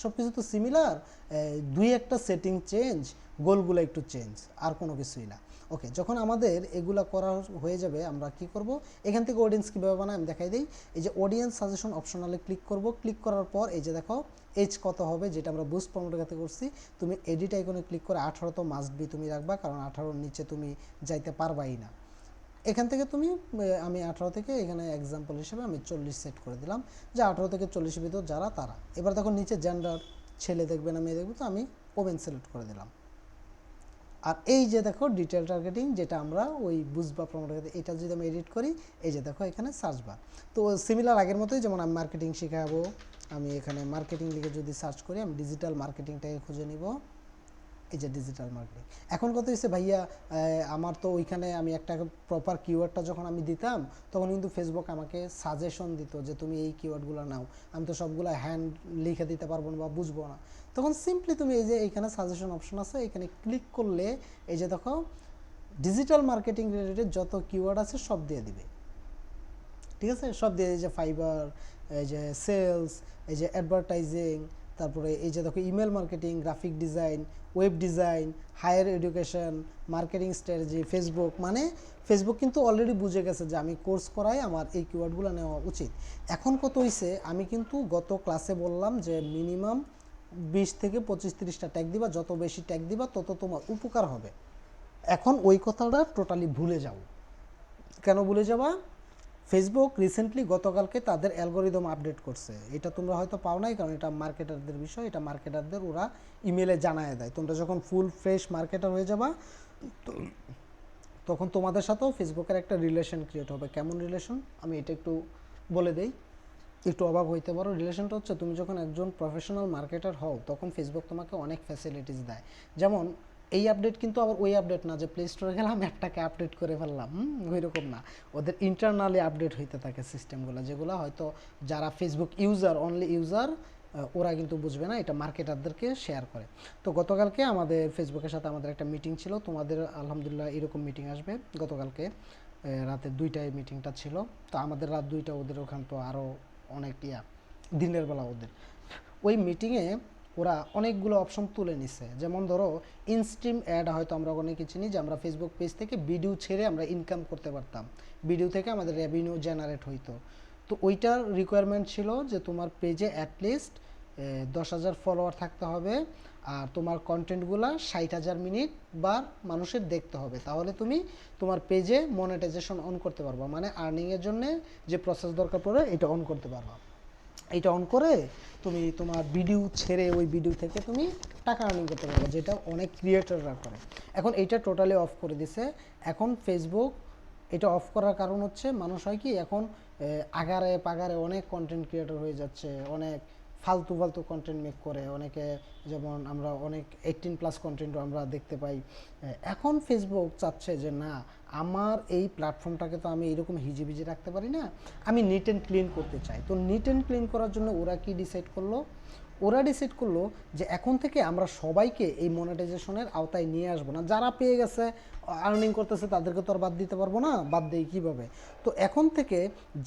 সব কিছু তো সিমিলার, দুই একটা সেটিং চেঞ্জ, গোলগুলো একটু চেঞ্জ, আর কোনো কিছুই না। ওকে, যখন আমাদের এগুলা করা হয়ে যাবে আমরা কি করব, এখান থেকে অডিয়েন্স কীভাবে বানায় আমি দেখাই দিই। এই যে অডিয়েন্স সাজেশন অপশনালে ক্লিক করব, ক্লিক করার পর এই যে দেখো এজ কত হবে, যেটা আমরা বুস্ট প্রমোটের কাছে করছি, তুমি এডিট আইকনে ক্লিক করে 18 তো মাস্ট বি তুমি রাখবা, কারণ 18-র নিচে তুমি যাইতে পারবাই না। এখান থেকে তুমি আমি 18 থেকে এখানে এক্সাম্পল হিসেবে আমি 40 সেট করে দিলাম, যে 18 থেকে 40-এর ভিতর যারা তারা। এবার দেখো নিচে জেন্ডার, ছেলে দেখবে না মেয়ে দেখবে, তো আমি ওমেন সিলেক্ট করে দিলাম। আর এই যে দেখো ডিটেল টার্গেটিং, যেটা আমরা ওই বুস্ট বা প্রমোট, এটা যদি আমি এডিট করি, এই যে দেখো এখানে সার্চ বার, তো সিমিলার আগের মতোই, যেমন আমি মার্কেটিং শেখাবো, আমি এখানে মার্কেটিং লিখে যদি সার্চ করি, আমি ডিজিটাল মার্কেটিংটাকে খুঁজে নিব, এই যে ডিজিটাল মার্কেটিং। এখন কত হয়েছে ভাইয়া, আমার তো ওইখানে আমি একটা প্রপার কিওয়ার্ডটা যখন আমি দিতাম তখন কিন্তু ফেসবুক আমাকে সাজেশন দিত যে তুমি এই কিওয়ার্ডগুলো নাও, আমি তো সবগুলো হ্যান্ড লিখে দিতে পারবো না বা বুঝবো না, তখন সিম্পলি তুমি এই যে এইখানে সাজেশন অপশন আছে, এখানে ক্লিক করলে এই যে দেখো ডিজিটাল মার্কেটিং রিলেটেড যত কিওয়ার্ড আছে সব দিয়ে দিবে। ঠিক আছে, সব দিয়ে, এই যে ফাইবার, এই যে সেলস, এই যে অ্যাডভার্টাইজিং, তারপরে এই যে দেখো email marketing, graphic design, web design, higher education, marketing strategy, Facebook. মানে ফেসবুক কিন্তু অলরেডি বুঝে গেছে যে আমি কোর্স করাই, আমার এই কিওয়ার্ডগুলো নেওয়া উচিত। এখন কত হয়েছে, আমি কিন্তু গত ক্লাসে বললাম যে মিনিমাম 20 থেকে 25-30টা ট্যাগ দিবা, যত বেশি ট্যাগ দিবা তত তোমার উপকার হবে। এখন ওই কথাটা টোটালি ভুলে যাও। কেন ভুলে যাবা, ফেসবুক রিসেন্টলি গতকালকে তাদের অ্যালগোরিদম আপডেট করছে, এটা তোমরা হয়তো পাও নাই, কারণ এটা মার্কেটারদের বিষয়, এটা মার্কেটারদের ওরা ইমেলে জানায় দেয়। তোমরা যখন ফুল ফ্রেশ মার্কেটার হয়ে যাবা তখন তোমাদের সাথেও ফেসবুকের একটা রিলেশন ক্রিয়েট হবে। কেমন রিলেশন আমি এটা একটু বলে দেই, একটু অবাক হইতে পারো। রিলেশনটা হচ্ছে, তুমি যখন একজন প্রফেশনাল মার্কেটার হও তখন ফেসবুক তোমাকে অনেক ফ্যাসিলিটিস দেয়। যেমন এই আপডেট কিন্তু আবার ওই আপডেট না যে প্লে স্টোরে গেলাম অ্যাপটাকে আপডেট করে ফেললাম, ওই রকম না। ওদের ইন্টারনালি আপডেট হইতে থাকে সিস্টেমগুলো, যেগুলো হয়তো যারা ফেসবুক ইউজার, অনলি ইউজার, ওরা কিন্তু বুঝবে না, এটা মার্কেটারদেরকে শেয়ার করে। তো গতকালকে আমাদের ফেসবুকের সাথে আমাদের একটা মিটিং ছিল, তোমাদের আলহামদুলিল্লাহ এরকম মিটিং আসবে। গতকালকে রাতে 2টায় মিটিংটা ছিল, তো আমাদের রাত 2টা, ওদের ওখান তো আরও অনেক দিনের বেলা ওদের। ওই মিটিংয়ে ওরা অনেকগুলো অপশন তুলে নিছে, যেমন ধরো ইনস্ট্রিম অ্যাড, হয়তো আমরা অনেকে চিনি যে আমরা ফেসবুক পেজ থেকে ভিডিও ছেড়ে আমরা ইনকাম করতে পারতাম, ভিডিও থেকে আমাদের রেভিনিউ জেনারেট হইতো। তো ওইটার রিকোয়ারমেন্ট ছিল যে তোমার পেজে অ্যাটলিস্ট 10,000 ফলোয়ার থাকতে হবে, আর তোমার কন্টেন্টগুলো 60,000 মিনিট বা মানুষের দেখতে হবে, তাহলে তুমি তোমার পেজে মনিটাইজেশন অন করতে পারবা, মানে আর্নিংয়ের জন্য যে প্রসেস দরকার পড়ে এটা অন করতে পারবা। এটা অন করে তুমি তোমার ভিডিও ছেড়ে ওই ভিডিও থেকে তুমি টাকা আর্নিং করতে পারবে, যেটা অনেক ক্রিয়েটররা করে। এখন এইটা টোটালি অফ করে দিছে। এখন ফেসবুক এটা অফ করার কারণ হচ্ছে, মানুষ হয় কি এখন আগারে পাগারে অনেক কন্টেন্ট ক্রিয়েটর হয়ে যাচ্ছে, অনেক ফালতু ফালতু কন্টেন্ট মেক করে অনেকে, যেমন আমরা অনেক 18+ কন্টেন্টও আমরা দেখতে পাই। এখন ফেসবুক চাচ্ছে যে না, আমার এই প্ল্যাটফর্মটাকে তো আমি এরকম হিজিবিজি রাখতে পারি না, আমি নিট অ্যান্ড ক্লিন করতে চাই। তো নিট অ্যান্ড ক্লিন করার জন্য ওরা কি ডিসাইড করলো? ওরা ডিসাইড করলো যে এখন থেকে আমরা সবাইকে এই মনিটাইজেশনের আওতায় নিয়ে আসবো না। যারা পেয়ে গেছে, আর্নিং করতেছে, তাদেরকে তো আর বাদ দিতে পারবো না, বাদ দেই কীভাবে? তো এখন থেকে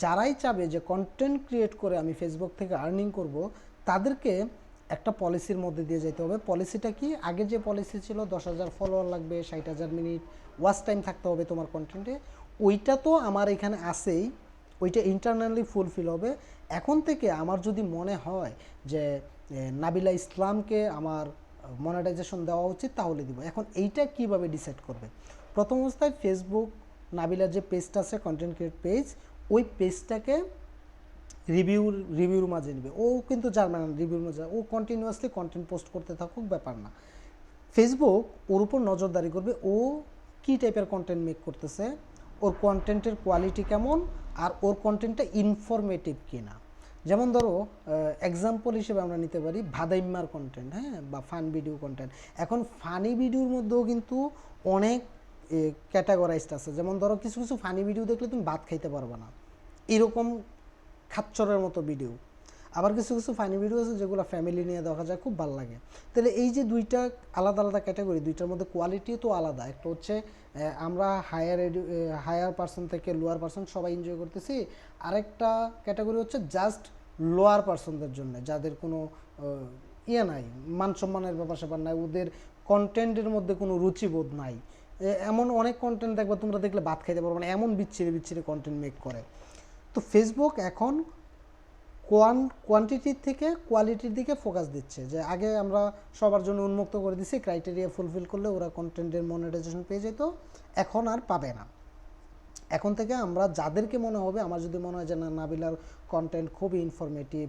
যারাই চাবে যে কন্টেন্ট ক্রিয়েট করে আমি ফেসবুক থেকে আর্নিং করব, তাদেরকে একটা পলিসির মধ্যে দিয়ে যেতে হবে। পলিসিটা কি? আগে যে পলিসি ছিল 10,000 ফলোয়ার লাগবে, 60,000 মিনিট ওয়াচ টাইম থাকতে হবে তোমার কন্টেন্টে, ওইটা তো আমার এখানে আসেই, ওইটা ইন্টারনালি ফুলফিল হবে। এখন থেকে আমার যদি মনে হয় যে নাবিলা ইসলামকে আমার মনিটাইজেশন দেওয়া উচিত, তাহলে দিব। এখন এইটা কিভাবে ডিসাইড করবে? প্রথম অবস্থায় ফেসবুক নাবিলার যে পেজটা আছে, কন্টেন্ট ক্রিয়েট পেজ, ওই পেজটাকে রিভিউর মাঝে নেবে। ও কিন্তু জার্মান রিভিউর মাঝে, ও কন্টিনিউয়াসলি কন্টেন্ট পোস্ট করতে থাকুক, ব্যাপার না। ফেসবুক ওর উপর নজরদারি করবে, ও কী টাইপের কন্টেন্ট মেক করতেছে, ওর কন্টেন্টের কোয়ালিটি কেমন, আর ওর কন্টেন্টটা ইনফরমেটিভ কিনা। যেমন ধরো এক্সাম্পল হিসেবে আমরা নিতে পারি ভাদাইম্মার কন্টেন্ট, হ্যাঁ, বা ফান ভিডিও কন্টেন্ট। এখন ফানি ভিডিওর মধ্যেও কিন্তু অনেক ক্যাটাগরাইজড আছে। যেমন ধরো কিছু কিছু ফানি ভিডিও দেখলে তুমি ভাত খাইতে পারবে না, এরকম খাচ্চরের মতো ভিডিও। আবার কিছু কিছু ফানি ভিডিও আছে যেগুলো ফ্যামিলি নিয়ে দেখা যায়, খুব ভালো লাগে। তাহলে এই যে দুইটা আলাদা আলাদা ক্যাটাগরি, দুইটার মধ্যে কোয়ালিটি তো আলাদা। একটা হচ্ছে আমরা হায়ার পার্সন থেকে লোয়ার পার্সন সবাই এনজয় করতেছি, আরেকটা ক্যাটাগরি হচ্ছে জাস্ট লোয়ার পার্সনদের জন্য, যাদের কোনো ইয়ে নাই, মান সম্মানের ব্যাপার স্যাপার নাই, ওদের কন্টেন্টের মধ্যে কোনো রুচিবোধ নাই। এমন অনেক কন্টেন্ট দেখবা তোমরা, দেখলে ভাত খাইতে পারবে না, এমন বিচ্ছিরি বিচ্ছিরি কন্টেন্ট মেক করে। তো ফেসবুক এখন কোয়ান্টিটির থেকে কোয়ালিটির দিকে ফোকাস দিচ্ছে, যে আগে আমরা সবার জন্য উন্মুক্ত করে দিছি, ক্রাইটেরিয়া ফুলফিল করলে ওরা কন্টেন্টের মনিটাইজেশন পেয়ে যেত, এখন আর পাবে না। এখন থেকে আমরা যাদেরকে মনে হবে, আমার যদি মনে হয় যে না, নাবিলার কন্টেন্ট খুবই ইনফরমেটিভ,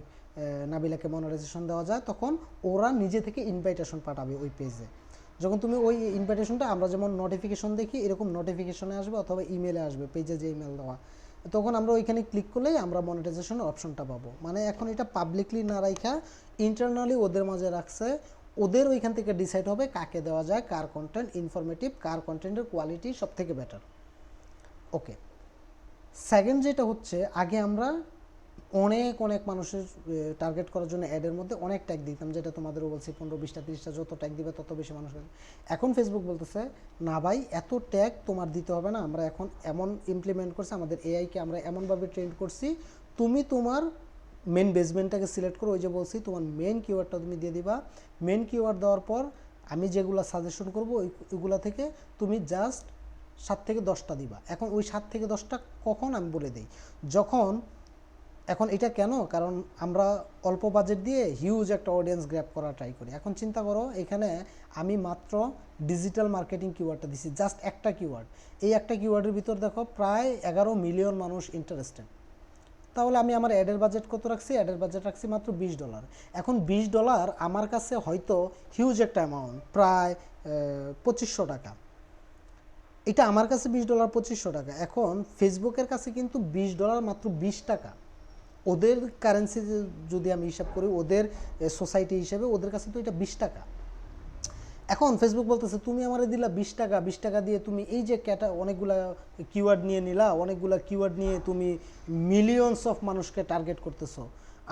নাবিলাকে মনিটাইজেশন দেওয়া যায়, তখন ওরা নিজে থেকে ইনভাইটেশন পাঠাবে ওই পেজে। যখন তুমি ওই ইনভাইটেশনটা, আমরা যেমন নোটিফিকেশন দেখি, এরকম নোটিফিকেশনে আসবে অথবা ইমেলে আসবে, পেজে যে ইমেল দেওয়া, তখন আমরা ওইখানে ক্লিক করলেই আমরা মনিটাইজেশনের অপশনটা পাবো। মানে এখন এটা পাবলিকলি না রাখা, ইন্টারনালি ওদের মাঝে রাখছে, ওদের ওইখান থেকে ডিসাইড হবে কাকে দেওয়া যায়, কার কন্টেন্ট ইনফরমেটিভ, কার কন্টেন্টের কোয়ালিটি সব থেকে বেটার। ওকে, সেকেন্ড যেটা হচ্ছে, আগে আমরা অনেক অনেক মানুষের টার্গেট করার জন্য অ্যাডের মধ্যে অনেক ট্যাগ দিতাম, যেটা তোমাদেরও বলছি 15, 20টা, 30টা, যত ট্যাগ দিবে তত বেশি মানুষ। এখন ফেসবুক বলতেছে না ভাই, এত ট্যাগ তোমার দিতে হবে না, আমরা এখন এমন ইমপ্লিমেন্ট করছি, আমাদের এআইকে আমরা এমনভাবে ট্রেন করছি, তুমি তোমার মেন বেসমেন্টটাকে সিলেক্ট করো, ওই যে বলছি তোমার মেন কিওয়ার্ডটা তুমি দিয়ে দিবা। মেন কিওয়ার্ড দেওয়ার পর আমি যেগুলো সাজেশন করবো ওইগুলা থেকে তুমি জাস্ট 7 থেকে 10টা দিবা। এখন ওই 7 থেকে 10টা কখন আমি বলে দিই, যখন, এখন এটা কেন, কারণ আমরা অল্প বাজেট দিয়ে হিউজ একটা অডিয়েন্স গ্র্যাব করা ট্রাই করি। এখন চিন্তা করো, এখানে আমি মাত্র ডিজিটাল মার্কেটিং কিওয়ার্ডটা দিছি, জাস্ট একটা কিওয়ার্ড। এই একটা কিওয়ার্ডের ভিতর দেখো প্রায় 11 মিলিয়ন মানুষ ইন্টারেস্টেড। তাহলে আমি আমার অ্যাডের বাজেট কত রাখছি? অ্যাডের বাজেট রাখছি মাত্র $20। এখন $20 আমার কাছে হয়তো হিউজ একটা অ্যামাউন্ট, প্রায় 2500 টাকা। এটা আমার কাছে $20, 2500 টাকা। এখন ফেসবুকের কাছে কিন্তু $20 মাত্র 20 টাকা। ওদের কারেন্সি যদি আমি হিসাব করি, ওদের সোসাইটি হিসেবে ওদের কাছে তো এটা 20 টাকা। এখন ফেসবুক বলতেছে তুমি আমারে দিলা 20 টাকা, 20 টাকা দিয়ে তুমি এই যে অনেকগুলা কিওয়ার্ড নিয়ে নিলা, অনেকগুলা কিওয়ার্ড নিয়ে তুমি মিলিয়নস অফ মানুষকে টার্গেট করতেছো,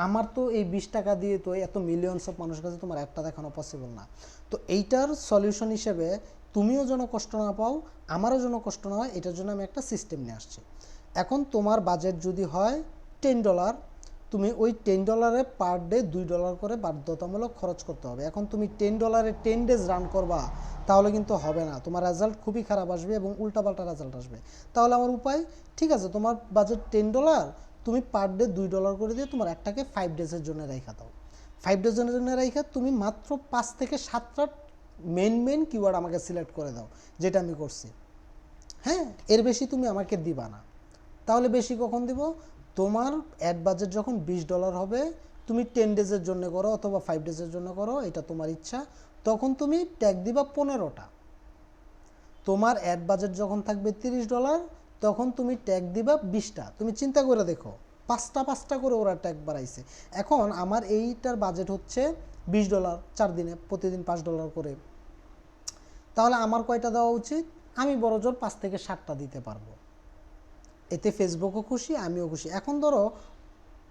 আমার তো এই 20 টাকা দিয়ে তো এত মিলিয়নস অফ মানুষের কাছে তোমার একটা দেখানো পসিবল না। তো এইটার সলিউশন হিসেবে তুমিও যেন কষ্ট না পাও, আমারও যেন কষ্ট না হয়, এটার জন্য আমি একটা সিস্টেম নিয়ে আসছি। এখন তোমার বাজেট যদি হয় $10, তুমি ওই $10 পার ডে $2 করে বাধ্যতামূলক খরচ করতে হবে। এখন তুমি $10 10 ডেজ রান করবা, তাহলে কিন্তু হবে না, তোমার রেজাল্ট খুবই খারাপ আসবে এবং উল্টাপাল্টা রেজাল্ট আসবে। তাহলে আমার উপায়, ঠিক আছে, তোমার বাজেট $10, তুমি পার ডে $2 করে দিয়ে তোমার একটাকে 5 ডেজের জন্য রেখা দাও। 5 ডেজের জন্য রেখা তুমি মাত্র 5 থেকে 7টা মেন কিওয়ার্ড আমাকে সিলেক্ট করে দাও, যেটা আমি করছি। হ্যাঁ, এর বেশি তুমি আমাকে দিবা না। তাহলে বেশি কখন দিব? তোমার অ্যাড বাজেট যখন $20 হবে, তুমি 10 ডেজের জন্য করো অথবা 5 ডেজের জন্য করো, এটা তোমার ইচ্ছা। তখন তুমি ট্যাগ দিবা 15টা। তোমার অ্যাড বাজেট যখন থাকবে $30, তখন তুমি ট্যাগ দিবা 20টা। তুমি চিন্তা করে দেখো, পাঁচটা পাঁচটা করে ওরা ট্যাগ বাড়াইছে। এখন আমার এইটার বাজেট হচ্ছে $20 4 দিনে, প্রতিদিন $5 করে। তাহলে আমার কয়টা দেওয়া উচিত? আমি বড়জোর 5 থেকে 7টা দিতে পারবো। এতে ফেসবুকও খুশি, আমিও খুশি। এখন ধরো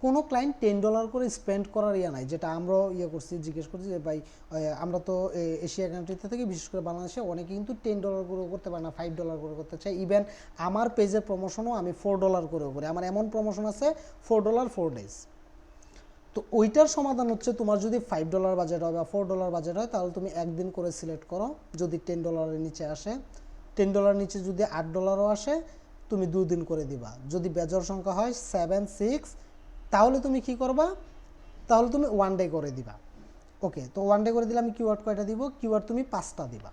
কোনো ক্লায়েন্ট $10 করে স্পেন্ড করার নাই, যেটা আমরাও করছি, জিজ্ঞেস করছি যে ভাই আমরা তো এশিয়া কান্ট্রিতে থেকে, বিশেষ করে বাংলাদেশে অনেকে কিন্তু $10 করে করতে পারে না, $5 করে করতে চাই। ইভেন আমার পেজের প্রমোশনও আমি $4 করেও করি। আমার এমন প্রমোশন আছে $4 4 ডেজ। তো ওইটার সমাধান হচ্ছে, তোমার যদি $5 বাজেট হয় বা $4 বাজেট হয়, তাহলে তুমি একদিন করে সিলেক্ট করো। যদি $10 নিচে আসে, $10 নিচে যদি $8ও আসে, তুমি 2 দিন করে দিবা। যদি বেজর সংখ্যা হয় 7 6, তাহলে তুমি কি করবা? তাহলে তুমি 1 ডে করে দিবা। ওকে, তো 1 ডে করে দিলে আমি কিওয়ার্ড কয়টা দিব? কিওয়ার্ড তুমি 5টা দিবা।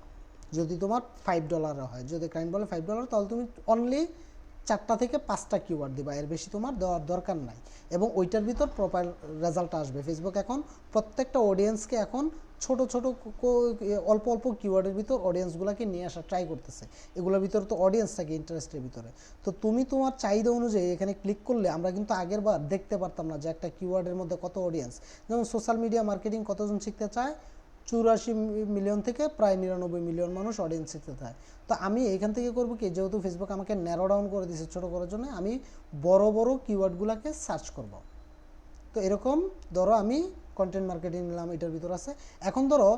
যদি তোমার $5 হয়, যদি ক্লায়েন্ট বলে $5, তাহলে তুমি অনলি 4টা থেকে 5টা কিওয়ার্ড দিবা, এর বেশি তোমার দেওয়ার দরকার নাই। এবং ওইটার ভিতর প্রপার রেজাল্ট আসবে। ফেসবুক এখন প্রত্যেকটা অডিয়েন্সকে এখন ছোট ছোট অল্প অল্প কিওয়ার্ডের ভিতর অডিয়েন্সগুলোকে নিয়ে আসা ট্রাই করতেছে। এগুলোর ভিতরে তো অডিয়েন্স থাকে ইন্টারেস্টের ভিতরে। তো তুমি তোমার চাহিদা অনুযায়ী এখানে ক্লিক করলে, আমরা কিন্তু আগের বার দেখতে পারতাম না যে একটা কিওয়ার্ডের মধ্যে কত অডিয়েন্স। যেমন সোশ্যাল মিডিয়া মার্কেটিং কতজন শিখতে চায়? 84 মিলিয়ন থেকে প্রায় 99 মিলিয়ন মানুষ অডিয়েন্স শিখতে চায়। তো আমি এখান থেকে করবো কি, যেহেতু ফেসবুক আমাকে ন্যারো ডাউন করে দিয়েছে ছোটো করার জন্য, আমি বড় বড় কিওয়ার্ডগুলোকে সার্চ করব। তো এরকম ধরো আমি কন্টেন্ট মার্কেটিং নিলাম, এটার ভিতর আছে। এখন ধরো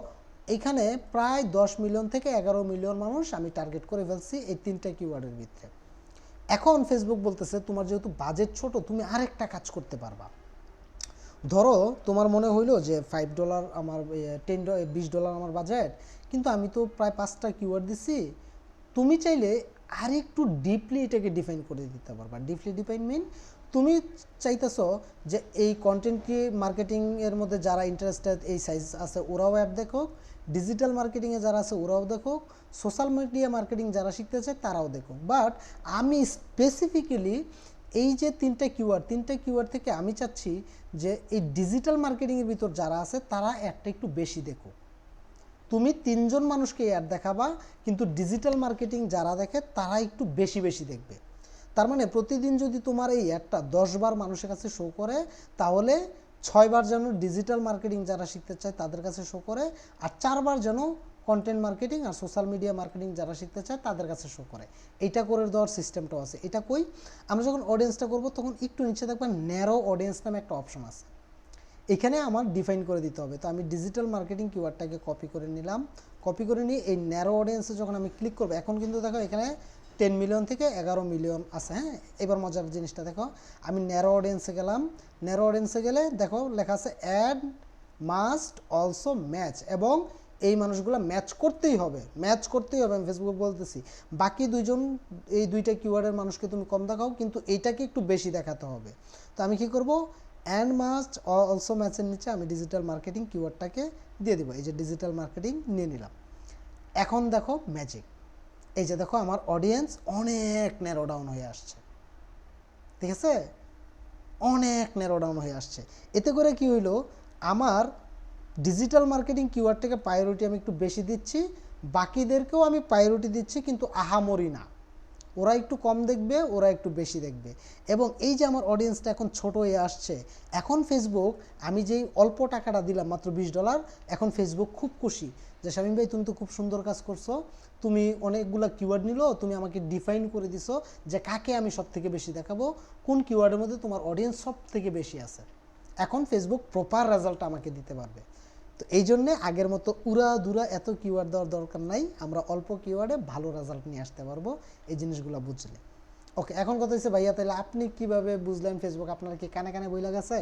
এইখানে প্রায় 10 মিলিয়ন থেকে 11 মিলিয়ন মানুষ আমি টার্গেট করে ফেলছি এই 3টা কিওয়ার্ডের ভিতরে। এখন ফেসবুক বলতেছে তোমার যেহেতু বাজেট ছোট, তুমি আরেকটা কাজ করতে পারবা। ধরো তোমার মনে হইলো যে $5 আমার, $20 আমার বাজেট, কিন্তু আমি তো প্রায় 5টা কিওয়ার্ড দিছি। তুমি চাইলে আর একটু ডিপলি এটাকে ডিফাইন করে দিতে পারবা। ডিপলি ডিফাইন মিন, তুমি চাইতেছো যে এই কন্টেন্ট মার্কেটিং এর মধ্যে যারা ইন্টারেস্টেড, এই সাইজ আছে ওরাও অ্যাড দেখো, ডিজিটাল মার্কেটিংয়ে যারা আছে ওরাও দেখো, সোশ্যাল মিডিয়া মার্কেটিং যারা শিখতে চায় তারাও দেখো। বাট আমি স্পেসিফিক্যালি এই যে 3টা কিওয়ার্ড থেকে আমি চাচ্ছি যে এই ডিজিটাল মার্কেটিংয়ের ভিতর যারা আছে তারা অ্যাডটা একটু বেশি দেখো। তুমি 3 জন মানুষকে অ্যাড দেখাবা, কিন্তু ডিজিটাল মার্কেটিং যারা দেখে তারা একটু বেশি বেশি দেখবে। তার মানে প্রতিদিন যদি তোমার এই অ্যাডটা 10 বার মানুষের কাছে শো করে, তাহলে 6 বার যেন ডিজিটাল মার্কেটিং যারা শিখতে চায় তাদের কাছে শো করে, আর 4 বার যেন কন্টেন্ট মার্কেটিং আর সোশ্যাল মিডিয়া মার্কেটিং যারা শিখতে চায় তাদের কাছে শো করে। এইটা করে দেওয়ার সিস্টেমটাও আছে। এটা কই, আমরা যখন অডিয়েন্সটা করব তখন একটু নিচে দেখবেন ন্যারো অডিয়েন্স নামে একটা অপশন আছে, এখানে আমার ডিফাইন করে দিতে হবে। তো আমি ডিজিটাল মার্কেটিং কিওয়ার্ডটাকে কপি করে নিলাম। কপি করে নিয়ে এই ন্যারো অডিয়েন্সে যখন আমি ক্লিক করবো, এখন কিন্তু দেখো এখানে 10 মিলিয়ন থেকে 11 মিলিয়ন আছে। হ্যাঁ, এবার মজার জিনিসটা দেখো, আমি ন্যারো অডিয়েন্সে গেলাম। ন্যারো অডিয়েন্সে গেলে দেখো লেখা আছে অ্যাড মাস্ট অলসো ম্যাচ, এবং এই মানুষগুলো ম্যাচ করতেই হবে, আমি ফেসবুক বলতেছি। বাকি দুইজন, এই 2টা কিওয়ার্ডের মানুষকে তুমি কম দেখাও, কিন্তু এইটাকে একটু বেশি দেখাতে হবে। তো আমি কি করব, অ্যান্ড মাস্ট অলসো ম্যাচের নিচে আমি ডিজিটাল মার্কেটিং কিওয়ার্ডটাকে দিয়ে দেবো। এই যে ডিজিটাল মার্কেটিং নিয়ে নিলাম। এখন দেখো ম্যাজিক, এই যে দেখো আমার অডিয়েন্স অনেক ন্যারো ডাউন হয়ে আসছে। ঠিক আছে, অনেক ন্যারো ডাউন হয়ে আসছে। এতে করে কি হইলো, আমার ডিজিটাল মার্কেটিং কিওয়ার্ডটাকে প্রায়োরিটি আমি একটু বেশি দিচ্ছি, বাকিদেরকেও আমি প্রায়োরিটি দিচ্ছি, কিন্তু আহামরি না। ওরা একটু কম দেখবে, ওরা একটু বেশি দেখবে। এবং এই যে আমার অডিয়েন্সটা এখন ছোট হয়ে আসছে, এখন ফেসবুক, আমি যেই অল্প টাকাটা দিলাম মাত্র $20, এখন ফেসবুক খুব খুশি যে শামীম ভাই তুমি তো খুব সুন্দর কাজ করছো, তুমি অনেকগুলো কিওয়ার্ড নিলো, তুমি আমাকে ডিফাইন করে দিছো যে কাকে আমি সব থেকে বেশি দেখাবো, কোন কিওয়ার্ডের মধ্যে তোমার অডিয়েন্স সব থেকে বেশি আছে। এখন ফেসবুক প্রপার রেজাল্ট আমাকে দিতে পারবে। তো এই জন্যে আগের মতো উড়া দুরা এত কিওয়ার্ড দেওয়ার দরকার নাই, আমরা অল্প কিওয়ার্ডে ভালো রেজাল্ট নিয়ে আসতে পারবো এই জিনিসগুলো বুঝলে। ওকে, এখন কথা হচ্ছে ভাইয়া তাহলে আপনি কিভাবে বুঝলেন ফেসবুক আপনার কি কানে কানে বইলা গেছে?